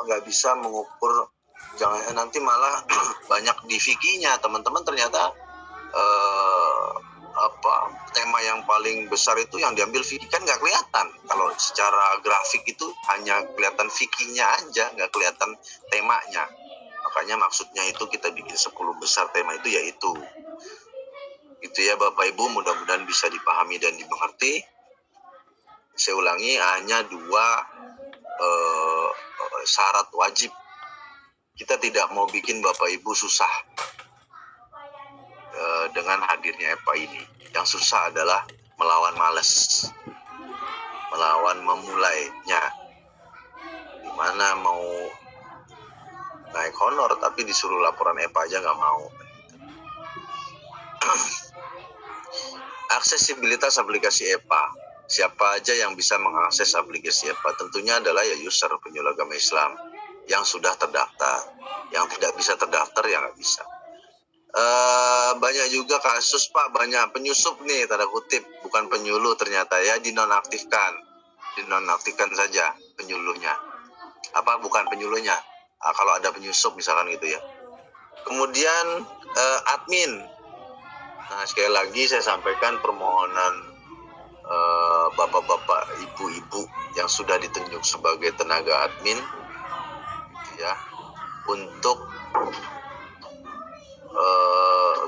nggak bisa mengukur, jangan nanti malah banyak di fikihnya teman-teman ternyata tema yang paling besar itu yang diambil fikih, kan nggak kelihatan. Kalau secara grafik itu hanya kelihatan fikihnya aja, nggak kelihatan temanya. Makanya maksudnya itu kita bikin 10 besar tema itu, yaitu itu ya Bapak Ibu, mudah-mudahan bisa dipahami dan dimengerti. Saya ulangi, hanya 2 syarat wajib. Kita tidak mau bikin Bapak Ibu susah dengan hadirnya EPA ini. Yang susah adalah melawan males, melawan memulainya. Gimana mau naik honor tapi disuruh laporan EPA aja nggak mau. Aksesibilitas aplikasi EPA. Siapa aja yang bisa mengakses aplikasi EPA? Tentunya adalah ya user penyuluh agama Islam yang sudah terdaftar. Yang tidak bisa terdaftar ya nggak bisa. Banyak juga kasus Pak, banyak penyusup nih, tanda kutip, bukan penyuluh ternyata ya, dinonaktifkan saja penyuluhnya. Bukan penyuluhnya, kalau ada penyusup misalkan gitu ya. Kemudian admin. Nah sekali lagi saya sampaikan permohonan bapak-bapak, ibu-ibu yang sudah ditunjuk sebagai tenaga admin gitu ya, untuk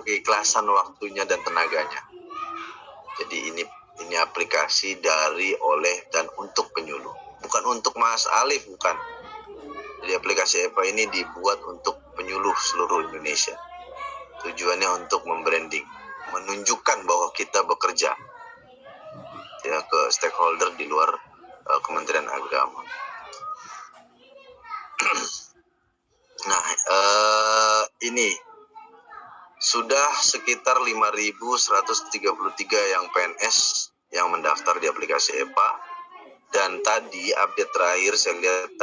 keikhlasan waktunya dan tenaganya. Jadi ini aplikasi dari, oleh, dan untuk penyuluh, bukan untuk Mas Alif, bukan. Jadi aplikasi EPA ini dibuat untuk penyuluh seluruh Indonesia. Tujuannya untuk membranding, menunjukkan bahwa kita bekerja ya ke stakeholder di luar Kementerian Agama. Nah, ini sudah sekitar 5.133 yang PNS yang mendaftar di aplikasi EPA, dan tadi update terakhir saya lihat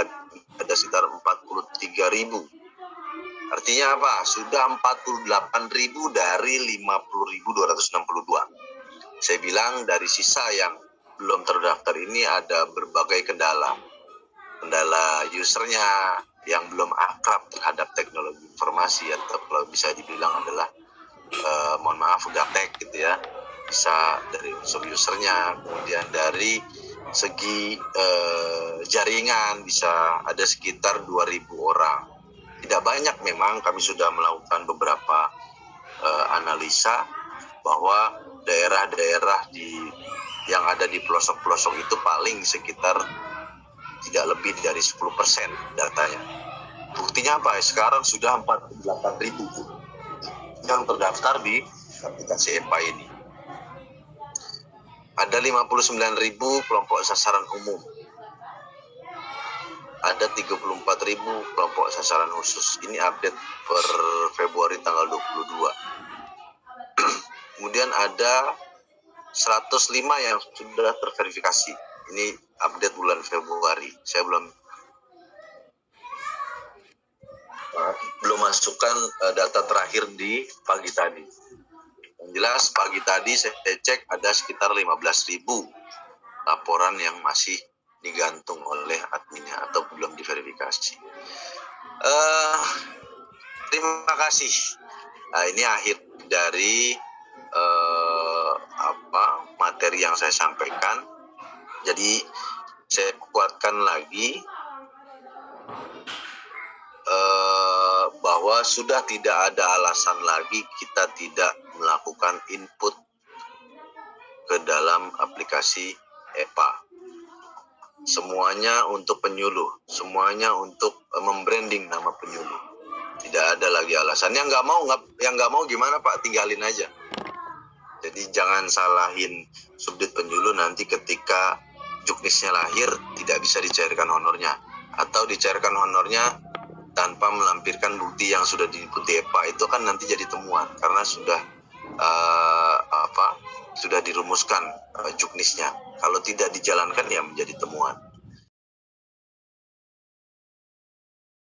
ada sekitar 43.000. Artinya apa? Sudah 48.000 dari 50.262. Saya bilang dari sisa yang belum terdaftar ini ada berbagai kendala. Kendala usernya yang belum akrab terhadap teknologi informasi, atau kalau bisa dibilang adalah mohon maaf gaptek gitu ya. Bisa dari unsur usernya, kemudian dari segi jaringan bisa ada sekitar 2.000 orang. Tidak banyak memang, kami sudah melakukan beberapa analisa bahwa daerah-daerah yang ada di pelosok-pelosok itu paling sekitar tidak lebih dari 10% datanya. Buktinya apa? Sekarang sudah 48.000 yang terdaftar di aplikasi EPA ini. Ada 59.000 kelompok sasaran umum. ada 34.000 kelompok sasaran khusus. Ini update per Februari tanggal 22. Kemudian ada 105 yang sudah terverifikasi. Ini update bulan Februari. Saya belum masukkan data terakhir di pagi tadi. Yang jelas pagi tadi saya cek ada sekitar 15.000 laporan yang masih digantung oleh adminnya atau belum diverifikasi. Terima kasih. Nah, ini akhir dari materi yang saya sampaikan. Jadi saya kuatkan lagi bahwa sudah tidak ada alasan lagi kita tidak melakukan input ke dalam aplikasi EPA. Semuanya untuk penyuluh, semuanya untuk membranding nama penyuluh. Tidak ada lagi alasan. Yang nggak mau gimana Pak? Tinggalin aja. Jadi jangan salahin subdit penyuluh nanti ketika juknisnya lahir tidak bisa dicairkan honornya, atau dicairkan honornya tanpa melampirkan bukti yang sudah diinput di EPA. Itu kan nanti jadi temuan karena sudah sudah dirumuskan juknisnya. Kalau tidak dijalankan ya menjadi temuan.